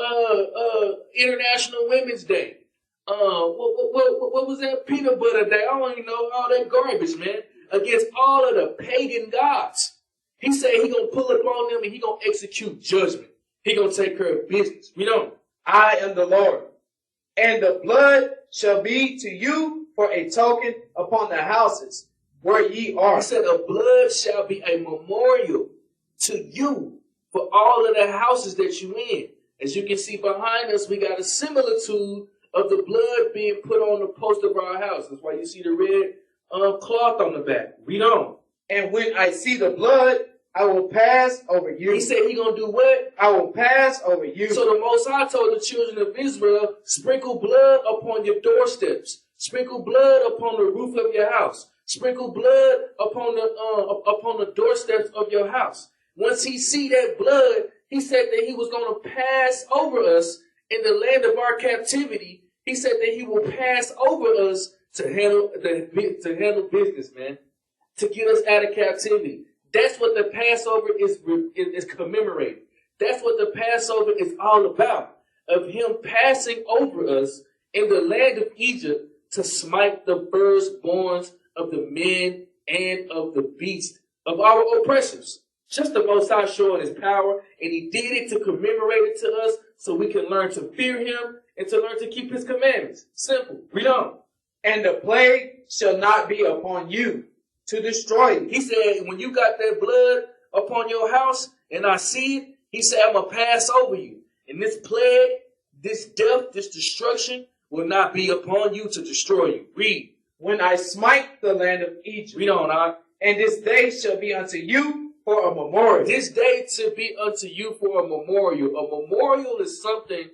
International Women's Day. What was that? Peanut butter day. I don't even know all that garbage, man. Against all of the pagan gods. He said he gonna pull up on them and he gonna execute judgment. He gonna take care of business. You know, I am the Lord. And the blood shall be to you for a token upon the houses where ye are. He said the blood shall be a memorial to you for all of the houses that you in. As you can see behind us, we got a similitude of the blood being put on the post of our house. That's why you see the red cloth on the back. Read on. And when I see the blood, I will pass over you. He said he going to do what? I will pass over you. So the Most High told the children of Israel, sprinkle blood upon your doorsteps. Sprinkle blood upon the roof of your house. Sprinkle blood upon the doorsteps of your house. Once he see that blood, he said that he was going to pass over us in the land of our captivity. He said that he will pass over us to handle business, man, to get us out of captivity. That's what the Passover is commemorating. That's what the Passover is all about, of him passing over us in the land of Egypt to smite the firstborns of the men and of the beasts of our oppressors. Just the Most High showing his power, and he did it to commemorate it to us so we can learn to fear him and to learn to keep his commandments. Simple. Read on. And the plague shall not be upon you to destroy you. He said, when you got that blood upon your house and I see it, he said, I'm going to pass over you. And this plague, this death, this destruction will not be upon you to destroy you. Read. When I smite the land of Egypt. Read on. And this day shall be unto you for a memorial. This day to be unto you for a memorial. A memorial is something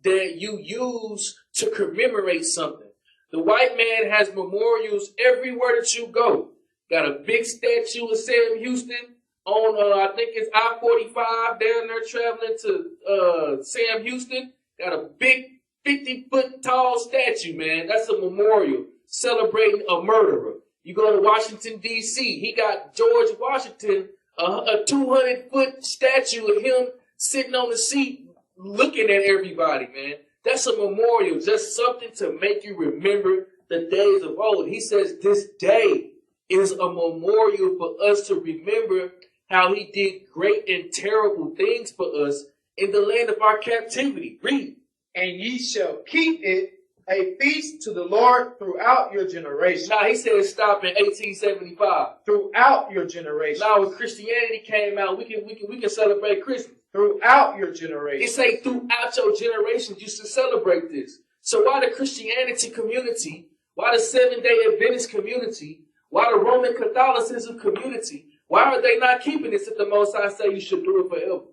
that you use to commemorate something. The white man has memorials everywhere that you go. Got a big statue of Sam Houston on, I think it's I-45 down there traveling to Sam Houston. Got a big 50-foot tall statue, man. That's a memorial celebrating a murderer. You go to Washington, D.C., he got George Washington, a 200-foot statue of him sitting on the seat looking at everybody, man. That's a memorial, just something to make you remember the days of old. He says this day is a memorial for us to remember how he did great and terrible things for us in the land of our captivity. Read. And ye shall keep it a feast to the Lord throughout your generations. Now, he said stop in 1875. Throughout your generations. Now, when Christianity came out, we can celebrate Christmas. Throughout your generations. It say throughout your generations, you should celebrate this. So why the Christianity community, why the Seventh-day Adventist community, why the Roman Catholicism community, why are they not keeping this if the Most High say you should do it forever?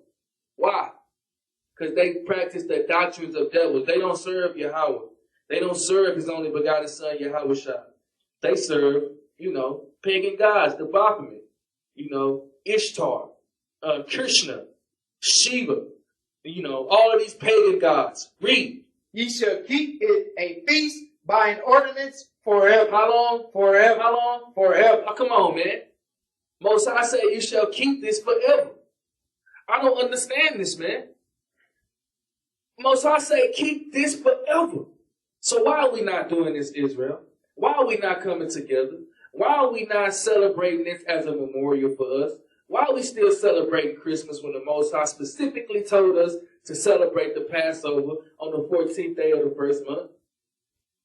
Why? Because they practice the doctrines of devils. They don't serve Yahweh. They don't serve his only begotten son, Yahweh Shah. They serve, pagan gods, the Baphomet, Ishtar, Krishna, Shiva, all of these pagan gods. Read. Ye shall keep it a feast by an ordinance forever. How long? Forever. How long? Forever. Oh, come on, man. Most High say you shall keep this forever. I don't understand this, man. Most High say keep this forever. So why are we not doing this, Israel? Why are we not coming together? Why are we not celebrating this as a memorial for us? Why are we still celebrating Christmas when the Most High specifically told us to celebrate the Passover on the 14th day of the first month?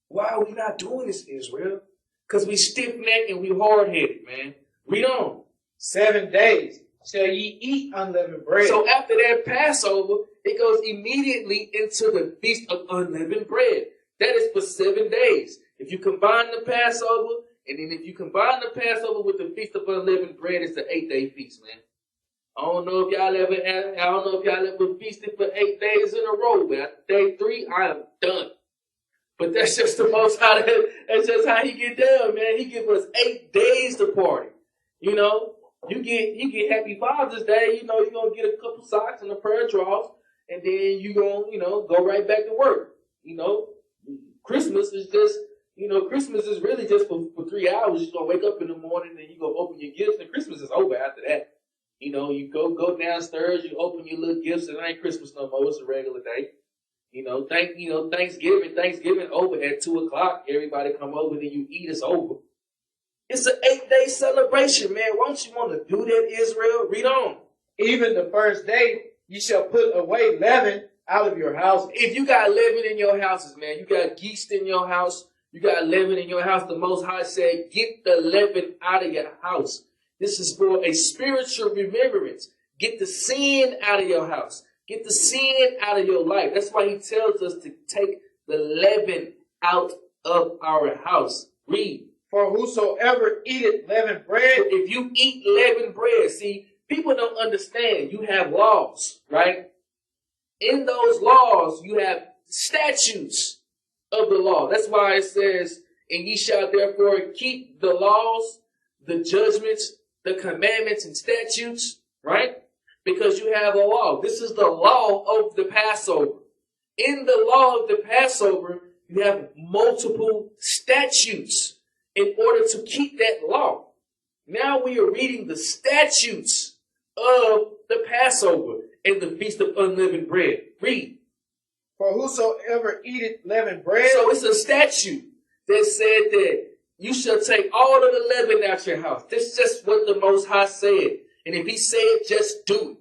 Why are we not doing this, Israel? Because we stiff-necked and we hard-headed, man. Read on. 7 days shall ye eat unleavened bread. So after that Passover, it goes immediately into the Feast of Unleavened Bread. That is for 7 days. If you combine the Passover, and then if you combine the Passover with the Feast of Unleavened Bread, it's the 8-day feast, man. I don't know if y'all ever feasted for 8 days in a row, man. Day 3, I am done. But that's just the Most High. That's just how he get down, man. He give us 8 days to party. You get Happy Father's Day. You're gonna get a couple socks and a pair of drawers, and then you gonna go right back to work. Christmas is just, Christmas is really just for 3 hours. You're going to wake up in the morning and you're going to open your gifts, and Christmas is over after that. You go downstairs, you open your little gifts, and it ain't Christmas no more. It's a regular day. Thanksgiving over at 2 o'clock. Everybody come over and you eat, it's over. It's an 8-day celebration, man. Why don't you want to do that, Israel? Read on. Even the first day, you shall put away leaven out of your house. If you got leaven in your houses, man, you got yeast in your house, you got leaven in your house, the Most High said, get the leaven out of your house. This is for a spiritual remembrance. Get the sin out of your house. Get the sin out of your life. That's why he tells us to take the leaven out of our house. Read. For whosoever eateth leavened bread. If you eat leavened bread, see, people don't understand. You have laws, right? In those laws, you have statutes of the law. That's why it says, and ye shall therefore keep the laws, the judgments, the commandments and statutes, right? Because you have a law. This is the law of the Passover. In the law of the Passover, you have multiple statutes in order to keep that law. Now we are reading the statutes of the Passover and the Feast of Unleavened Bread. Read. For whosoever eateth leavened bread. So it's a statute that said that you shall take all of the leaven out your house. This is just what the Most High said. And if he said, just do it.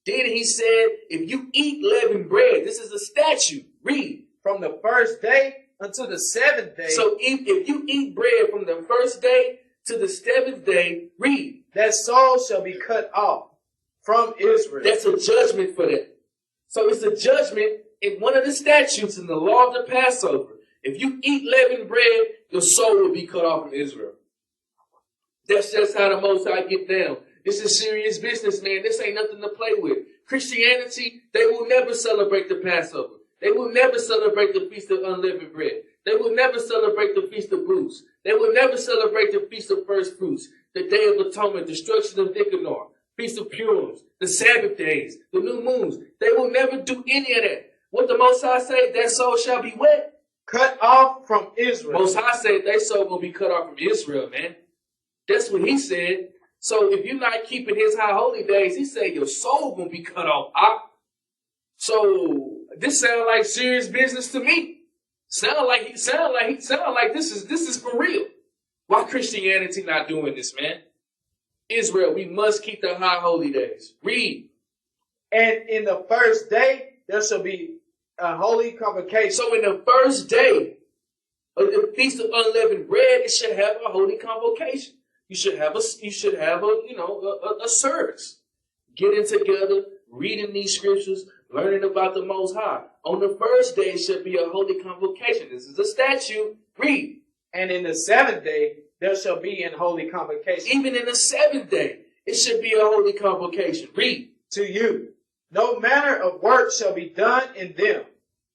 Then he said, if you eat leavened bread, this is a statute. Read. From the first day until the 7th day. So if you eat bread from the first day to the seventh day. Read. That soul shall be cut off from Israel. That's a judgment for that. So it's a judgment in one of the statutes in the law of the Passover. If you eat leavened bread, your soul will be cut off from Israel. That's just how the Most High get down. This is serious business, man. This ain't nothing to play with. Christianity, they will never celebrate the Passover. They will never celebrate the Feast of Unleavened Bread. They will never celebrate the Feast of Booths. They will never celebrate the Feast of First Fruits, the Day of Atonement, Destruction of Nicanor, Feast of Purim, the Sabbath days, the new moons. They will never do any of that. What the Most High say, that soul shall be what? Cut off from Israel. Most High said their soul will be cut off from Israel, man. That's what he said. So if you're not keeping his high holy days, he said your soul will be cut off. So this sounds like serious business to me. Sound like this is for real. Why Christianity not doing this, man? Israel, we must keep the high holy days. Read. And in the first day there shall be a holy convocation. So in the first day of the Feast of Unleavened Bread, it should have a holy convocation. You should have a service. Getting together, reading these scriptures, learning about the Most High. On the first day should be a holy convocation. This is a statute. Read. And in the seventh day there shall be an holy convocation. Even in the seventh day, it should be a holy convocation. Read. To you, no manner of work shall be done in them,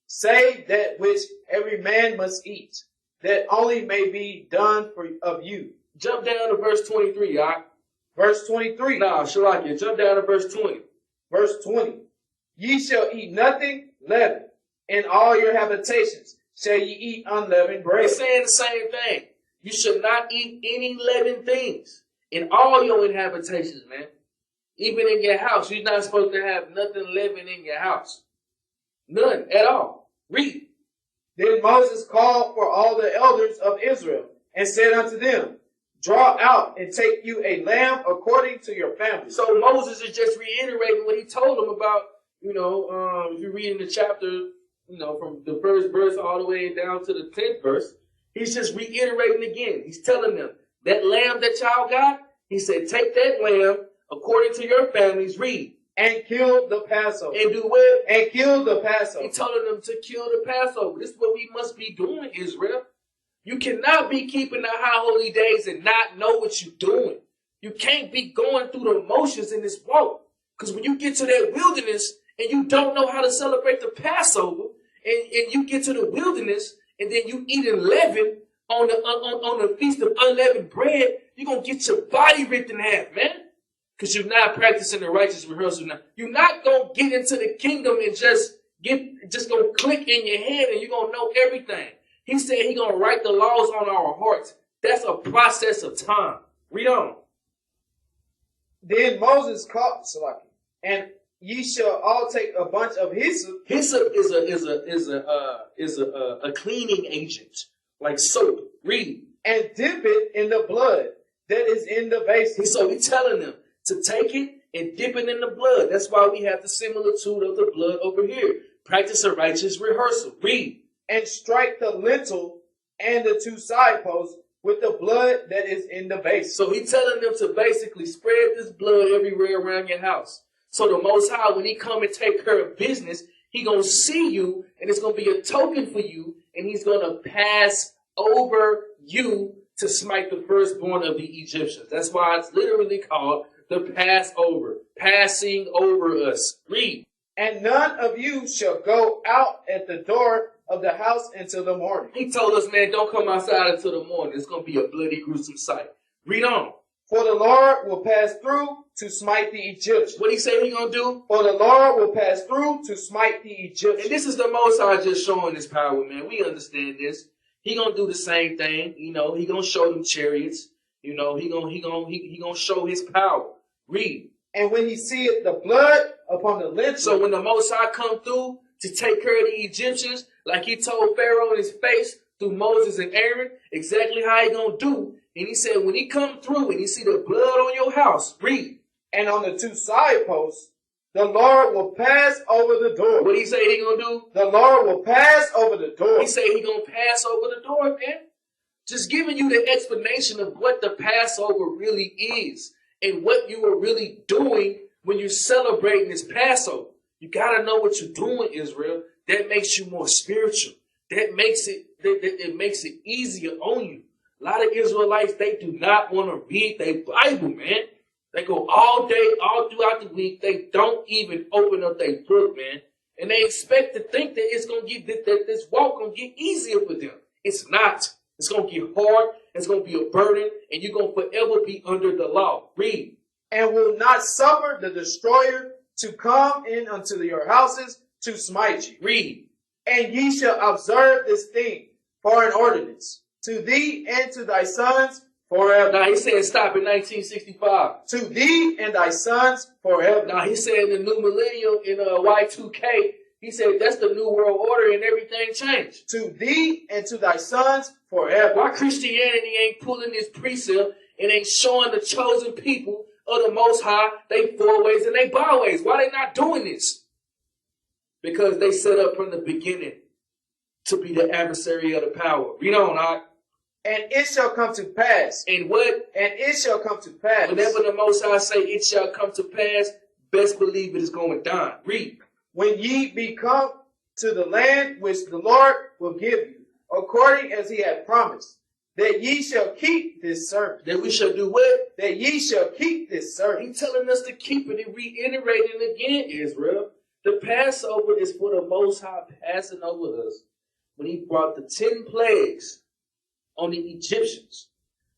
save that which every man must eat, that only may be done of you. Jump down to verse 23, y'all. Verse 23. Nah, Shalakia, jump down to verse 20. Verse 20. Ye shall eat nothing leavened. In all your habitations shall ye eat unleavened bread. It's saying the same thing. You should not eat any leavened things in all your habitations, man. Even in your house, you're not supposed to have nothing leavened in your house. None at all. Read. Then Moses called for all the elders of Israel and said unto them, draw out and take you a lamb according to your family. So Moses is just reiterating what he told them about, if you read in the chapter, from the first verse all the way down to the 10th verse, he's just reiterating again. He's telling them, that lamb that y'all got, he said, take that lamb according to your families. Read. And kill the Passover. And do what? And kill the Passover. He telling them to kill the Passover. This is what we must be doing, Israel. You cannot be keeping the high holy days and not know what you're doing. You can't be going through the motions in this walk. Because when you get to that wilderness and you don't know how to celebrate the Passover, and you get to the wilderness and then you eat leaven on the Feast of Unleavened Bread, you're going to get your body ripped in half, man. Because you're not practicing the righteous rehearsal now. You're not going to get into the kingdom and just going to click in your head and you're going to know everything. He said he's going to write the laws on our hearts. That's a process of time. Read on. Then Moses called, and ye shall all take a bunch of hyssop. Hyssop is a cleaning agent, like soap. Read. And dip it in the blood that is in the basin. So he's telling them to take it and dip it in the blood. That's why we have the similitude of the blood over here. Practice a righteous rehearsal. Read. And strike the lintel and the two side posts with the blood that is in the basin. So he's telling them to basically spread this blood everywhere around your house. So the Most High, when he come and take care of business, he going to see you, and it's going to be a token for you, and he's going to pass over you to smite the firstborn of the Egyptians. That's why it's literally called the Passover, passing over us. Read. And none of you shall go out at the door of the house until the morning. He told us, man, don't come outside until the morning. It's going to be a bloody, gruesome sight. Read on. For the Lord will pass through to smite the Egyptians. What he say he going to do? For the Lord will pass through to smite the Egyptians. And this is the Most High just showing his power, man. We understand this. He going to do the same thing. He going to show them chariots. He going to show his power. Read. And when he seeth the blood upon the lintel. So when the Most High come through to take care of the Egyptians, like he told Pharaoh in his face through Moses and Aaron, exactly how he going to do. And he said, when he come through and he see the blood on your house, read. And on the two side posts, the Lord will pass over the door. What he say he going to do? The Lord will pass over the door. He say he going to pass over the door, man. Just giving you the explanation of what the Passover really is and what you are really doing when you're celebrating this Passover. You got to know what you're doing, Israel. That makes you more spiritual. That makes it easier on you. A lot of Israelites, they do not want to read their Bible, man. They go all day, all throughout the week. They don't even open up their book, man. And they expect to think that it's going to get, that this walk going to get easier for them. It's not. It's going to get hard. It's going to be a burden. And you're going to forever be under the law. Read. And will not suffer the destroyer to come in unto your houses to smite you. Read. And ye shall observe this thing for an ordinance to thee and to thy sons forever. Now he said stop in 1965. To thee and thy sons forever. Now he said in the new millennium in Y2K, he said that's the new world order and everything changed. To thee and to thy sons forever. Why Christianity ain't pulling this precept and ain't showing the chosen people of the Most High they four ways and they byways? Why they not doing this? Because they set up from the beginning to be the adversary of the power. Read on, all right? And it shall come to pass. And what? And it shall come to pass. Whenever the Most High say it shall come to pass, best believe it is going down. Read. When ye be come to the land which the Lord will give you, according as he hath promised, that ye shall keep this service. That we shall do what? That ye shall keep this service. He's telling us to keep it and reiterating again, Israel. The Passover is for the Most High passing over us when he brought the 10 plagues on the Egyptians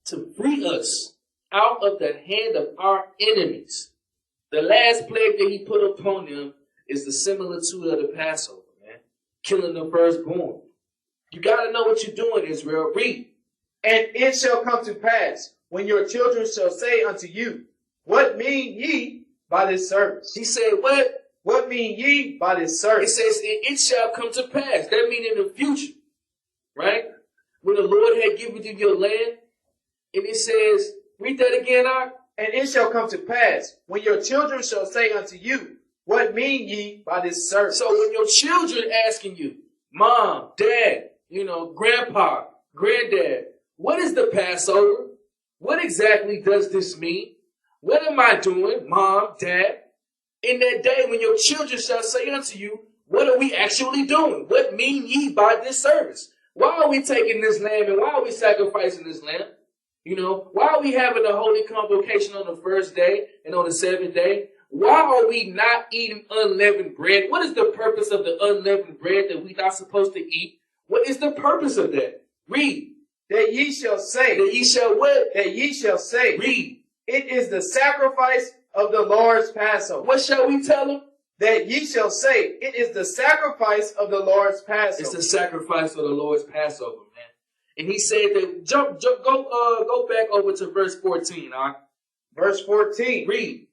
to free us out of the hand of our enemies. The last plague that he put upon them is the similitude of the Passover, man. Killing the firstborn. You got to know what you're doing, Israel. Read. And it shall come to pass when your children shall say unto you, what mean ye by this service? He said, what? What mean ye by this service? It says, it shall come to pass. That means in the future, right? When the Lord had given you your land, and it says, read that again, Ak. And it shall come to pass when your children shall say unto you, what mean ye by this service? So when your children asking you, Mom, Dad, Grandpa, Granddad, what is the Passover? What exactly does this mean? What am I doing, Mom, Dad? In that day when your children shall say unto you, what are we actually doing? What mean ye by this service? Why are we taking this lamb and why are we sacrificing this lamb? Why are we having a holy convocation on the first day and on the seventh day? Why are we not eating unleavened bread? What is the purpose of the unleavened bread that we're not supposed to eat? What is the purpose of that? Read. That ye shall say. That ye shall what? That ye shall say. Read. It is the sacrifice of the Lord's Passover. What shall we tell them? That ye shall say, it is the sacrifice of the Lord's Passover. It's the sacrifice of the Lord's Passover, man. And he said that, go back over to verse 14, all right? Verse 14. Read.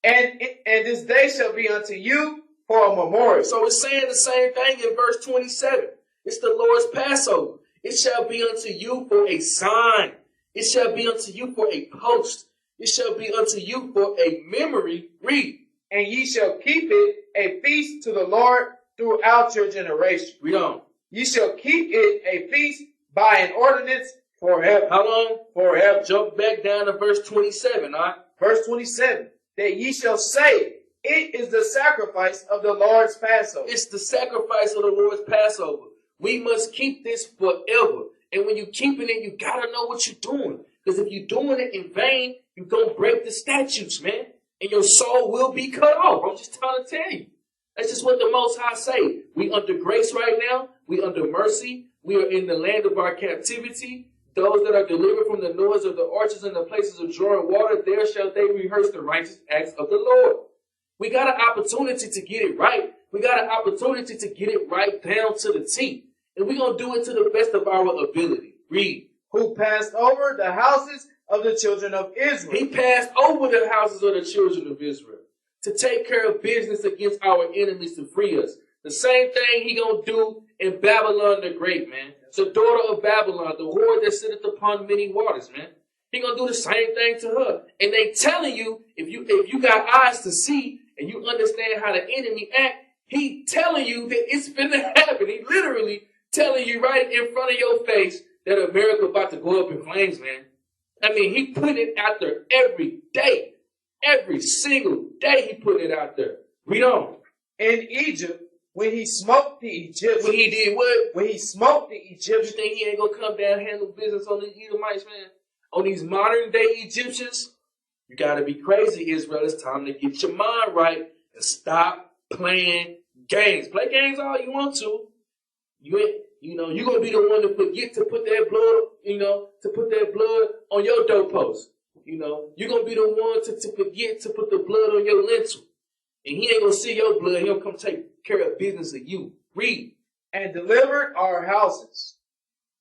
And this day shall be unto you for a memorial. So it's saying the same thing in verse 27. It's the Lord's Passover. It shall be unto you for a sign. It shall be unto you for a post. It shall be unto you for a memory. Read. And ye shall keep it a feast to the Lord throughout your generation. Read on. Ye shall keep it a feast by an ordinance forever. How long? Forever. Jump back down to verse 27, all right? Verse 27. That ye shall say, it is the sacrifice of the Lord's Passover. It's the sacrifice of the Lord's Passover. We must keep this forever. And when you're keeping it, you got to know what you're doing. Because if you're doing it in vain, you're going to break the statutes, man. And your soul will be cut off. I'm just trying to tell you. That's just what the Most High say. We under grace right now. We under mercy. We are in the land of our captivity. Those that are delivered from the noise of the arches and the places of drawing water, there shall they rehearse the righteous acts of the Lord. We got an opportunity to get it right. We got an opportunity to get it right down to the T. And we're going to do it to the best of our ability. Read. Who passed over the houses of the children of Israel. He passed over the houses of the children of Israel to take care of business against our enemies to free us. The same thing he going to do in Babylon the Great, man. The daughter of Babylon, the whore that sitteth upon many waters, man. He going to do the same thing to her. And they telling you, if you got eyes to see and you understand how the enemy act, he telling you that it's finna happen. He literally telling you right in front of your face that America about to go up in flames, man. I mean, he put it out there every day. Every single day he put it out there. Read on. In Egypt, when he smote the Egyptians. When he did what? When he smote the You Egyptians. think he ain't gonna come down and handle business on these Edomites, man? On these modern day Egyptians? You gotta be crazy, Israel. It's time to get your mind right and stop playing games. Play games all you want to. You're gonna be the one to forget to put that blood, on your doorpost. You're gonna be the one to forget to put the blood on your lintel. And he ain't gonna see your blood, he'll come take care of business of you. Read. And delivered our houses.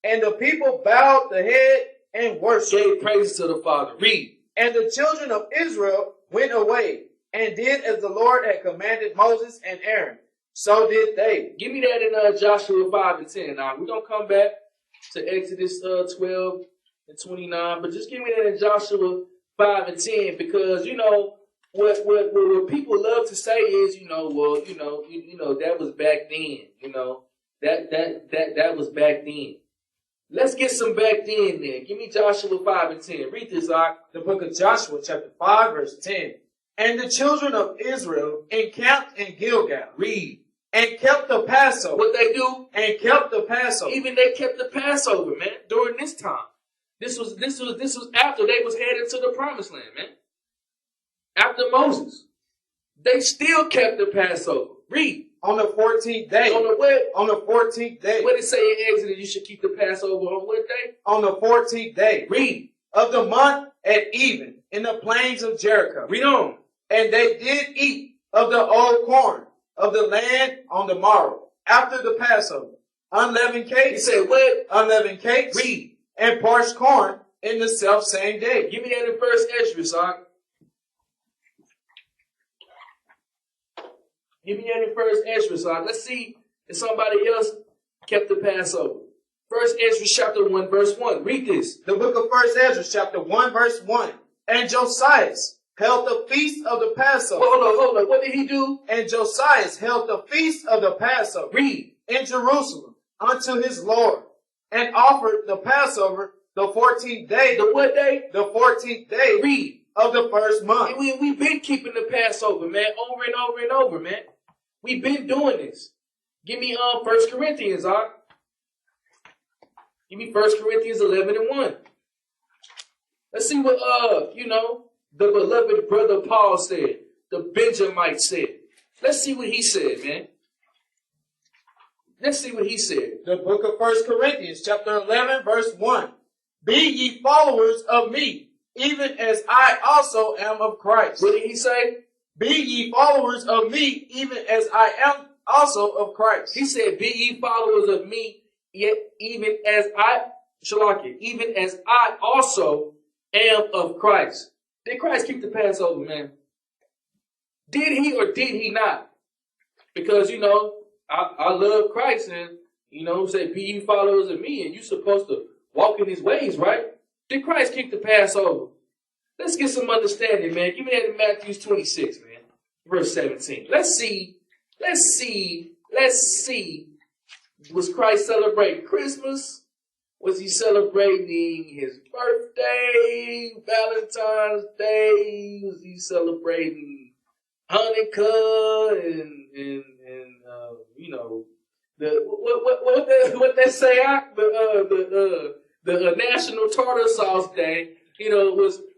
And the people bowed the head and worshipped. Gave praise to the Father. Read. And the children of Israel went away and did as the Lord had commanded Moses and Aaron. So did they. Give me that in Joshua 5 and 10. Now, we're going to come back to Exodus 12 and 29, but just give me that in Joshua 5 and 10 because, what people love to say is, that was back then. That was back then. Let's get some back then. Give me Joshua 5 and 10. Read this, Zach. The book of Joshua, chapter 5, verse 10. And the children of Israel encamped in Gilgal. Read. And kept the Passover. What they do? And kept the Passover. Even they kept the Passover, man, during this time. This was after they was headed to the promised land, man. After Moses. They still kept the Passover. Read. On the 14th day. On the what? On the 14th day. What did it say in Exodus? You should keep the Passover on what day? On the 14th day. Read. Of the month at even in the plains of Jericho. Read on. And they did eat of the old corn of the land on the morrow after the Passover. Unleavened cakes. He said what? Unleavened cakes. Read. And parched corn in the self same day. Give me that in First Ezra, son. Give me that in First Ezra, son. Let's see if somebody else kept the Passover. First Ezra chapter 1, verse 1. Read this. The book of First Ezra chapter 1, verse 1. And Josias held the feast of the Passover. Hold on. What did he do? And Josias held the feast of the Passover. Read. In Jerusalem unto his Lord. And offered the Passover the 14th day. The what day? The 14th day. Read. Of the first month. And we've been keeping the Passover, man, over and over and over, man. We've been doing this. Give me 1 Corinthians, Give me 1 Corinthians 11 and 1. Let's see what the beloved brother Paul said, the Benjamite said. Let's see what he said, man. Let's see what he said. The book of 1 Corinthians chapter 11, verse 1. Be ye followers of me, even as I also am of Christ. What did he say? Be ye followers of me, even as I am also of Christ. He said, be ye followers of me, yet even as I also am of Christ. Did Christ keep the Passover, man? Did he or did he not? Because, I love Christ and, say, be ye followers of me, and you're supposed to walk in his ways, right? Did Christ keep the Passover? Let's get some understanding, man. Give me that in Matthew 26, man. Verse 17. Let's see. Was Christ celebrating Christmas? Was he celebrating his birthday, Valentine's Day? Was he celebrating Hanukkah and what they say the National Tartar Sauce Day?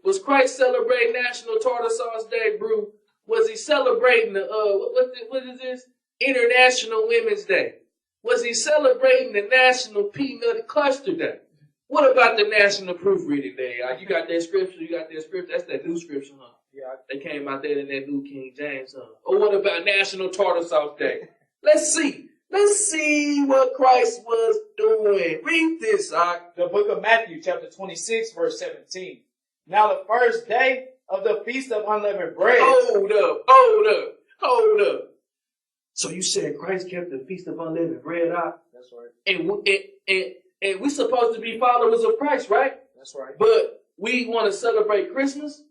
Was Christ celebrating National Tartar Sauce Day, bro? Was he celebrating what is this? International Women's Day? Was he celebrating the National Peanut Cluster Day? What about the National Proofreading Day? You got that scripture? That's that new scripture, huh? Yeah. They came out there in that new King James, huh? Or what about National Tartar Sauce Day? Let's see what Christ was doing. Read this, The book of Matthew, chapter 26, verse 17. Now the first day of the Feast of Unleavened Bread. Hold up. So you said Christ kept the Feast of Unleavened Bread out? That's right. And we're supposed to be followers of Christ, right? That's right. But we want to celebrate Christmas?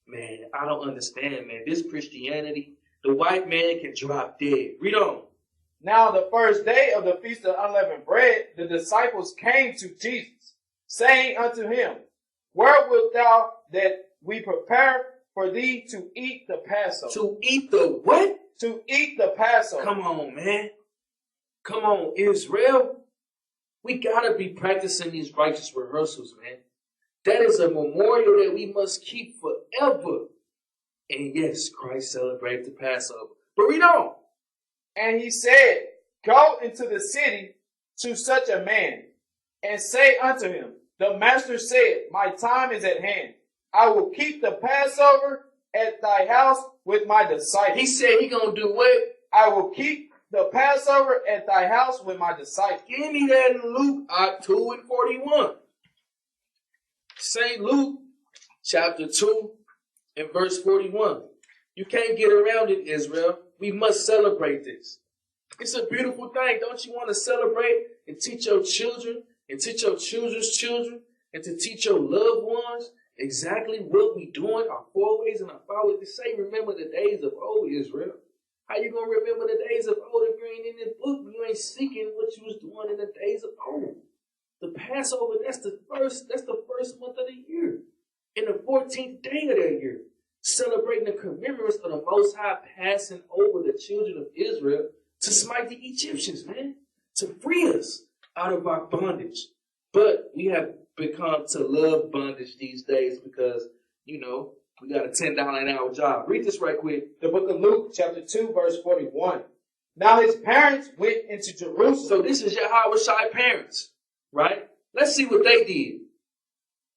Man, I don't understand, man. This Christianity, the white man can drop dead. Read on. Now the first day of the Feast of Unleavened Bread, the disciples came to Jesus saying unto him, Where wilt thou that we prepare for thee to eat the Passover? To eat the what? To eat the Passover. Come on, man. Come on, Israel. We gotta be practicing these righteous rehearsals, man. That is a memorial that we must keep forever. And yes, Christ celebrated the Passover. But we don't. And he said, Go into the city to such a man, and say unto him, The master said, My time is at hand. I will keep the Passover at thy house with my disciples. He said he gonna do what? I will keep the Passover at thy house with my disciples. Give me that in Luke 2:41. St. Luke chapter 2 and verse 41. You can't get around it, Israel. We must celebrate this. It's a beautiful thing. Don't you want to celebrate and teach your children and teach your children's children and to teach your loved ones exactly what we doing, our foreways and our foreways? They say, remember the days of old, Israel. How you going to remember the days of old if you ain't in this book? You ain't seeking what you was doing in the days of old. The Passover, that's the first month of the year. And the 14th day of that year. Celebrating the commemorance of the Most High passing over the children of Israel to smite the Egyptians, man. To free us out of our bondage. But we have become to love bondage these days because, we got a $10 an hour job. Read this right quick. The book of Luke, chapter 2, verse 41. Now his parents went into Jerusalem. So this is Yahweh parents, right? Let's see what they did.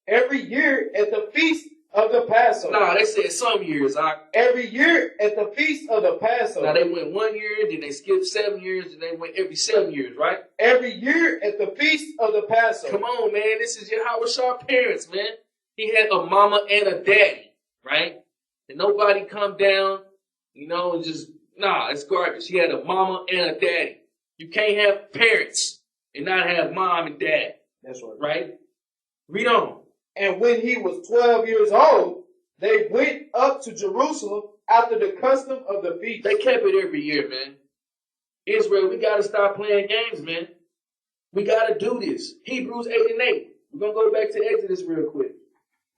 Every year at the feast of the Passover. Nah, they said some years. Every year at the feast of the Passover. Now they went 1 year, then they skipped 7 years, and they went every 7 years, right? Every year at the feast of the Passover. Come on, man. This is Yahweh parents, man. He had a mama and a daddy, right? And nobody come down, and just, it's garbage. He had a mama and a daddy. You can't have parents and not have mom and dad. That's right. Right? Read on. And when he was 12 years old, they went up to Jerusalem after the custom of the feast. They kept it every year, man. Israel, we got to stop playing games, man. We got to do this. Hebrews 8 and 8. We're going to go back to Exodus real quick.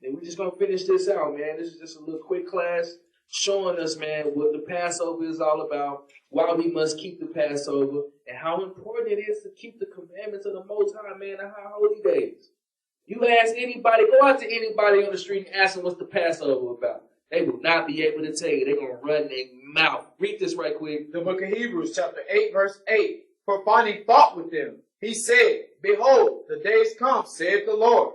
And we're just going to finish this out, man. This is just a little quick class showing us, man, what the Passover is all about, why we must keep the Passover, and how important it is to keep the commandments of the Most High, man, and our holy days. You ask anybody, go out to anybody on the street and ask them what's the Passover about. They will not be able to tell you. They're going to run their mouth. Read this right quick. The book of Hebrews, chapter 8, verse 8. For finding fault with them, he said, Behold, the days come, saith the Lord,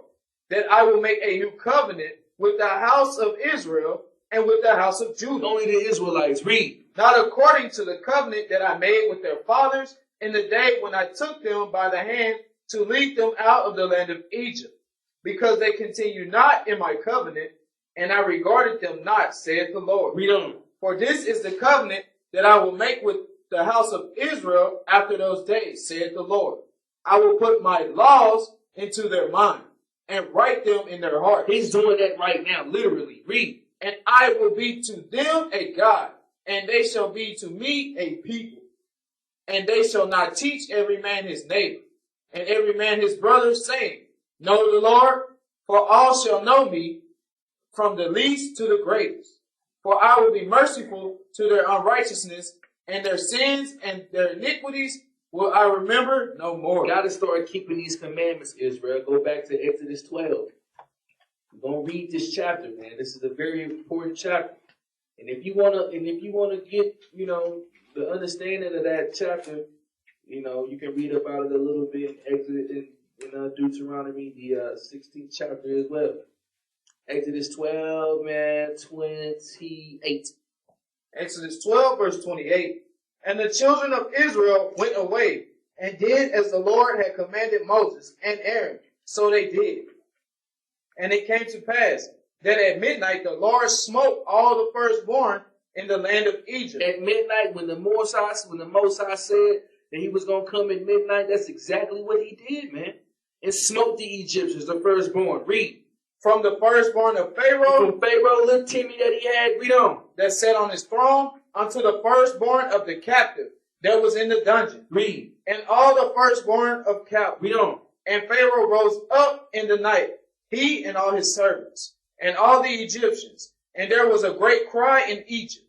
that I will make a new covenant with the house of Israel and with the house of Judah. Only the Israelites. Read. Not according to the covenant that I made with their fathers in the day when I took them by the hand to lead them out of the land of Egypt. Because they continue not in my covenant, and I regarded them not, saith the Lord. Read on. For this is the covenant that I will make with the house of Israel after those days, saith the Lord. I will put my laws into their mind and write them in their heart. He's doing that right now, literally. Read. And I will be to them a God, and they shall be to me a people. And they shall not teach every man his neighbor, and every man his brother, saying, Know the Lord, for all shall know me, from the least to the greatest. For I will be merciful to their unrighteousness, and their sins and their iniquities will I remember no more. You got to start keeping these commandments, Israel. Go back to Exodus 12. We're gonna read this chapter, man. This is a very important chapter. And if you wanna get, the understanding of that chapter, you can read about it a little bit in Exodus in Deuteronomy, the 16th chapter as well. Exodus 12, man, 28. Exodus 12, verse 28. And the children of Israel went away and did as the Lord had commanded Moses and Aaron. So they did. And it came to pass that at midnight the Lord smote all the firstborn in the land of Egypt. At midnight, when the Most High said that he was going to come at midnight, that's exactly what he did, man. And smote the Egyptians, the firstborn. Read. From the firstborn of Pharaoh. From Pharaoh, little Timmy that he had. Read on. That sat on his throne, unto the firstborn of the captive that was in the dungeon. Read. And all the firstborn of cattle. Read on. And Pharaoh rose up in the night, he and all his servants, and all the Egyptians. And there was a great cry in Egypt,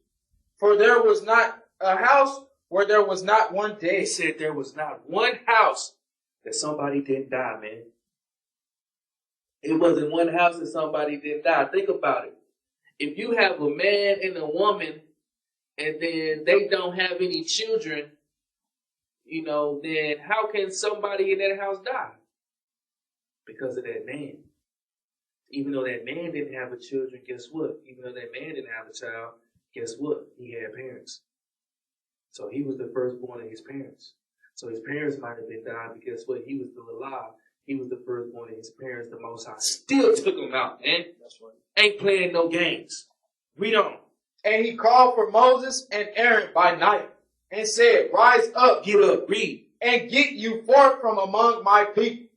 for there was not a house where there was not one dead. He said there was not one house that somebody didn't die, man. It wasn't one house that somebody didn't die. Think about it. If you have a man and a woman, and then they don't have any children, then how can somebody in that house die? Because of that man. Even though that man didn't have a children, guess what? Even though that man didn't have a child, guess what? He had parents. So he was the firstborn of his parents. So his parents might have been died, but guess what? He was still alive. He was the firstborn of his parents. The Most High still took him out, man. That's right. Ain't playing no games. Read on. And he called for Moses and Aaron by night and said, rise up, get up, read, and get you forth from among my people,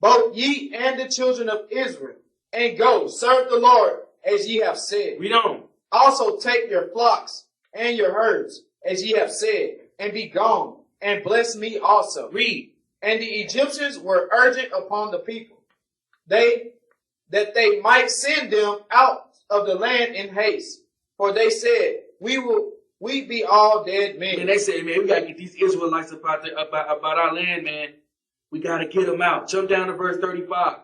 both ye and the children of Israel, and go serve the Lord as ye have said. Read on. Also take your flocks and your herds as ye have said, and be gone, and bless me also. Read. And the Egyptians were urgent upon the people, that they might send them out of the land in haste. For they said, we be all dead men. And they said, man, we gotta get these Israelites about our land, man. We gotta get them out. Jump down to verse 35.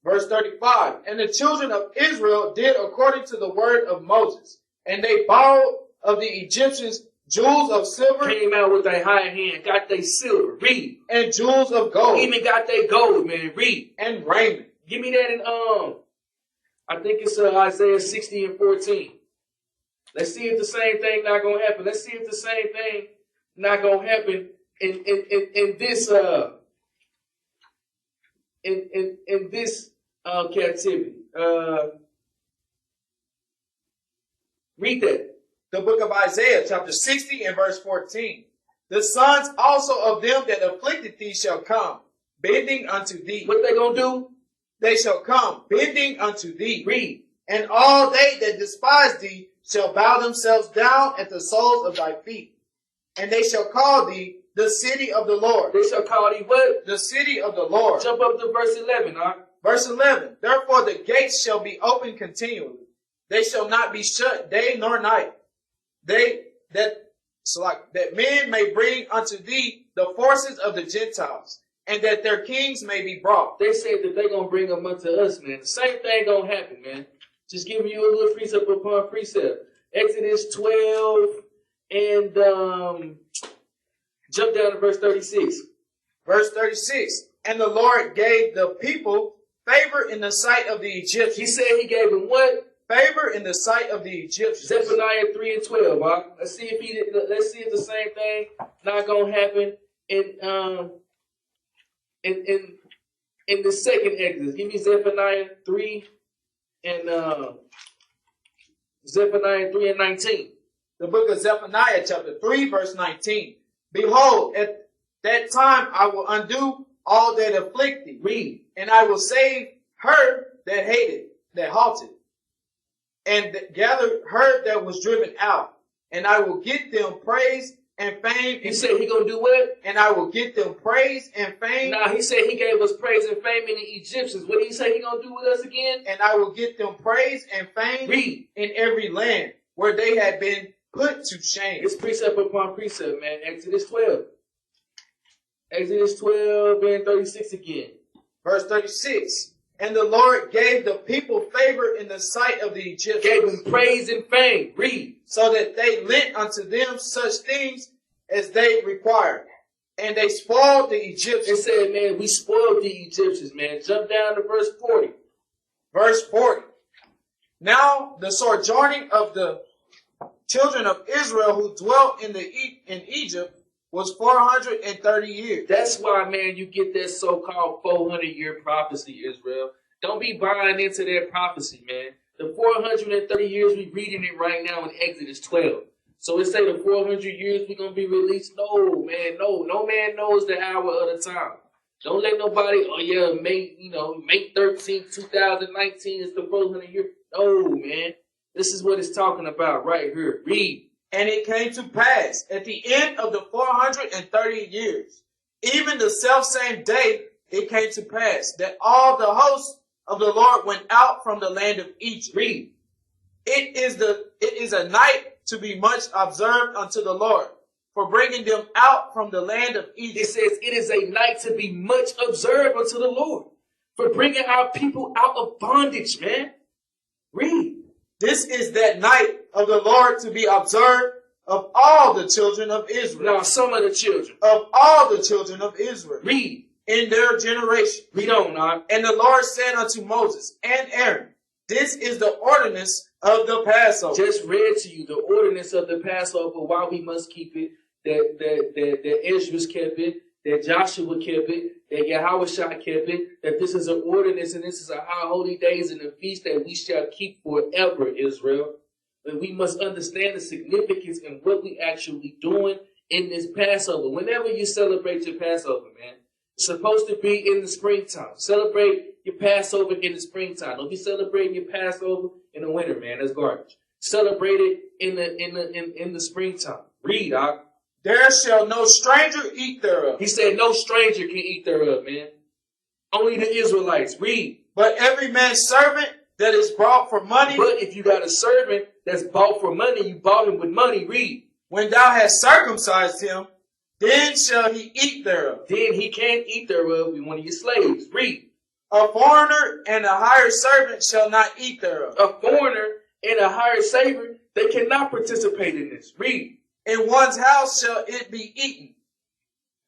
Verse 35. And the children of Israel did according to the word of Moses. And they borrowed of the Egyptians jewels of silver. Came out with their high hand, got their silver. Read. And jewels of gold. Even got their gold, man. Read. And raiment. Give me that in, I think it's Isaiah 60 and 14. Let's see if the same thing not gonna happen. Let's see if the same thing not gonna happen in this captivity. Read that. The book of Isaiah, chapter 60 and verse 14. The sons also of them that afflicted thee shall come, bending unto thee. What they gonna do? They shall come, bending unto thee. Read. And all they that despise thee shall bow themselves down at the soles of thy feet. And they shall call thee the city of the Lord. They shall call thee what? The city of the Lord. Jump up to verse 11, huh? Verse 11. Therefore the gates shall be open continually. They shall not be shut day nor night. That men may bring unto thee the forces of the Gentiles, and that their kings may be brought. They said that they're going to bring them unto us, man. The same thing going to happen, man. Just giving you a little precept upon precept. Exodus 12 and jump down to verse 36. Verse 36. And the Lord gave the people favor in the sight of the Egyptians. He said he gave them what? Favor in the sight of the Egyptians. Zephaniah 3 and 12. Huh? Let's see if the same thing not gonna happen in the second Exodus. Give me Zephaniah 3 and Zephaniah 3 and 19. The book of Zephaniah, chapter 3, verse 19. Behold, at that time I will undo all that afflict thee. Read. And I will save her that hated, that halted, and gather her that was driven out. And I will get them praise and fame. He said he gonna do what? And I will get them praise and fame. Nah, he said he gave us praise and fame in the Egyptians. What did he say he gonna do with us again? And I will get them praise and fame. Read. In every land where they had been put to shame. It's precept upon precept, man. Exodus 12. Exodus 12 and 36 again. Verse 36. And the Lord gave the people favor in the sight of the Egyptians. Gave them praise and fame. Read. So that they lent unto them such things as they required. And they spoiled the Egyptians. It said, man, we spoiled the Egyptians, man. Jump down to verse 40. Verse 40. Now the sojourning of the children of Israel who dwelt in Egypt was 430 years. That's why, man, you get that so-called 400-year prophecy, Israel. Don't be buying into that prophecy, man. The 430 years, we reading it right now in Exodus 12. So it say the 400 years we're going to be released. No, man, no. No man knows the hour or the time. Don't let nobody, May 13th, 2019 is the 400 year. No, man. This is what it's talking about right here. Read. And it came to pass at the end of the 430 years, even the selfsame day it came to pass that all the hosts of the Lord went out from the land of Egypt. Read. It is a night to be much observed unto the Lord, for bringing them out from the land of Egypt. It says it is a night to be much observed unto the Lord, for bringing our people out of bondage, man. Read. This is that night of the Lord to be observed of all the children of Israel. Now, some of the children. Of all the children of Israel. Read. In their generation. Read on, now. And the Lord said unto Moses and Aaron, this is the ordinance of the Passover. Just read to you the ordinance of the Passover, why we must keep it, that Ezra kept it, that Joshua kept it, that Yahushua kept it, that this is an ordinance and this is a high holy days and a feast that we shall keep forever, Israel. But we must understand the significance and what we actually doing in this Passover. Whenever you celebrate your Passover, man, it's supposed to be in the springtime. Celebrate your Passover in the springtime. Don't be celebrating your Passover in the winter, man. That's garbage. Celebrate it in the springtime. Read, Doc. There shall no stranger eat thereof. He said no stranger can eat thereof, man. Only the Israelites. Read. But every man's servant that is bought for money. But if you got a servant that's bought for money, you bought him with money. Read. When thou hast circumcised him, then shall he eat thereof. Then he can't eat thereof with one of your slaves. Read. A foreigner and a hired servant shall not eat thereof. A foreigner and a hired servant, they cannot participate in this. Read. In one's house shall it be eaten.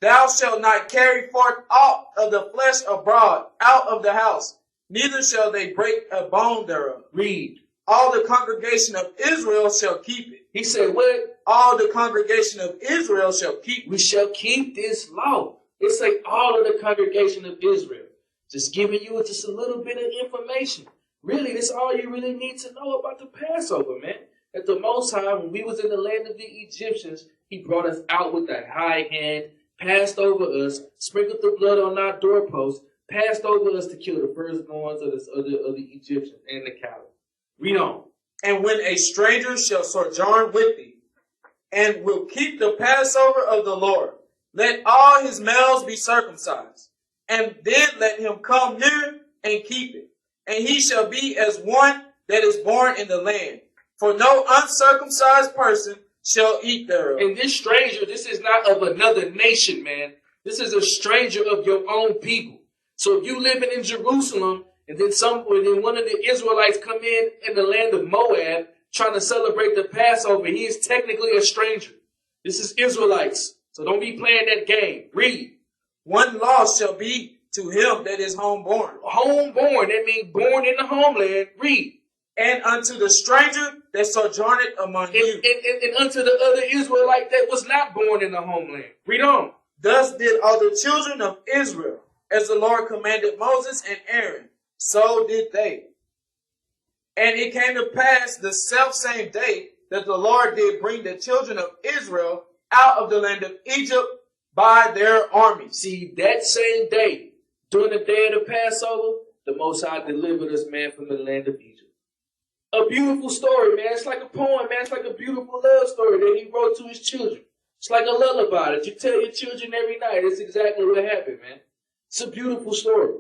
Thou shalt not carry forth aught of the flesh abroad out of the house, neither shall they break a bone thereof. Read. All the congregation of Israel shall keep it. He said what? All the congregation of Israel shall keep it. We shall keep this law. It's like all of the congregation of Israel. Just giving you just a little bit of information. Really, that's all you really need to know about the Passover, man. That the Most High, when we was in the land of the Egyptians, he brought us out with that high hand, passed over us, sprinkled the blood on our doorposts, passed over us to kill the firstborns of the Egyptians and the cattle. Read on. And when a stranger shall sojourn with thee, and will keep the Passover of the Lord, let all his males be circumcised, and then let him come near and keep it. And he shall be as one that is born in the land. For no uncircumcised person shall eat thereof. And this stranger, this is not of another nation, man. This is a stranger of your own people. So if you living in Jerusalem, and then one of the Israelites come in the land of Moab, trying to celebrate the Passover, he is technically a stranger. This is Israelites. So don't be playing that game. Read. One law shall be to him that is homeborn. Homeborn, that means born in the homeland. Read. And unto the stranger that sojourneth among you. And unto the other Israelite that was not born in the homeland. Read on. Thus did all the children of Israel, as the Lord commanded Moses and Aaron, so did they. And it came to pass the selfsame day that the Lord did bring the children of Israel out of the land of Egypt by their armies. See, that same day, during the day of the Passover, the Most High delivered us, man, from the land of Egypt. A beautiful story, man. It's like a poem, man. It's like a beautiful love story that he wrote to his children. It's like a lullaby that you tell your children every night. It's exactly what happened, man. It's a beautiful story.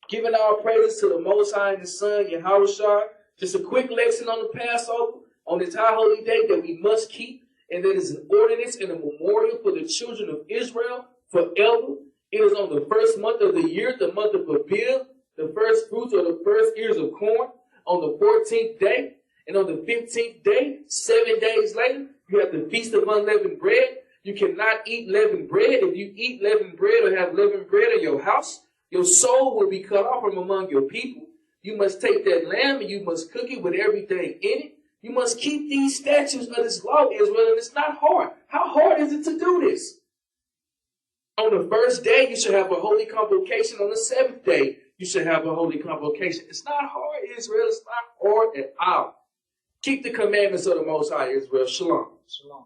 Giving our praises to the Most High and His Son, Yahushua. Just a quick lesson on the Passover, on this high holy day that we must keep, and that is an ordinance and a memorial for the children of Israel forever. It is on the first month of the year, the month of Abib, the first fruits or the first ears of corn, on the 14th day, and on the 15th day, 7 days later, you have the Feast of Unleavened Bread. You cannot eat leavened bread. If you eat leavened bread or have leavened bread in your house, your soul will be cut off from among your people. You must take that lamb and you must cook it with everything in it. You must keep these statutes of this law, Israel, and it's not hard. How hard is it to do this? On the first day, you should have a holy convocation. On the seventh day, you should have a holy convocation. It's not hard, Israel. It's not hard at all. Keep the commandments of the Most High, Israel. Shalom. Shalom.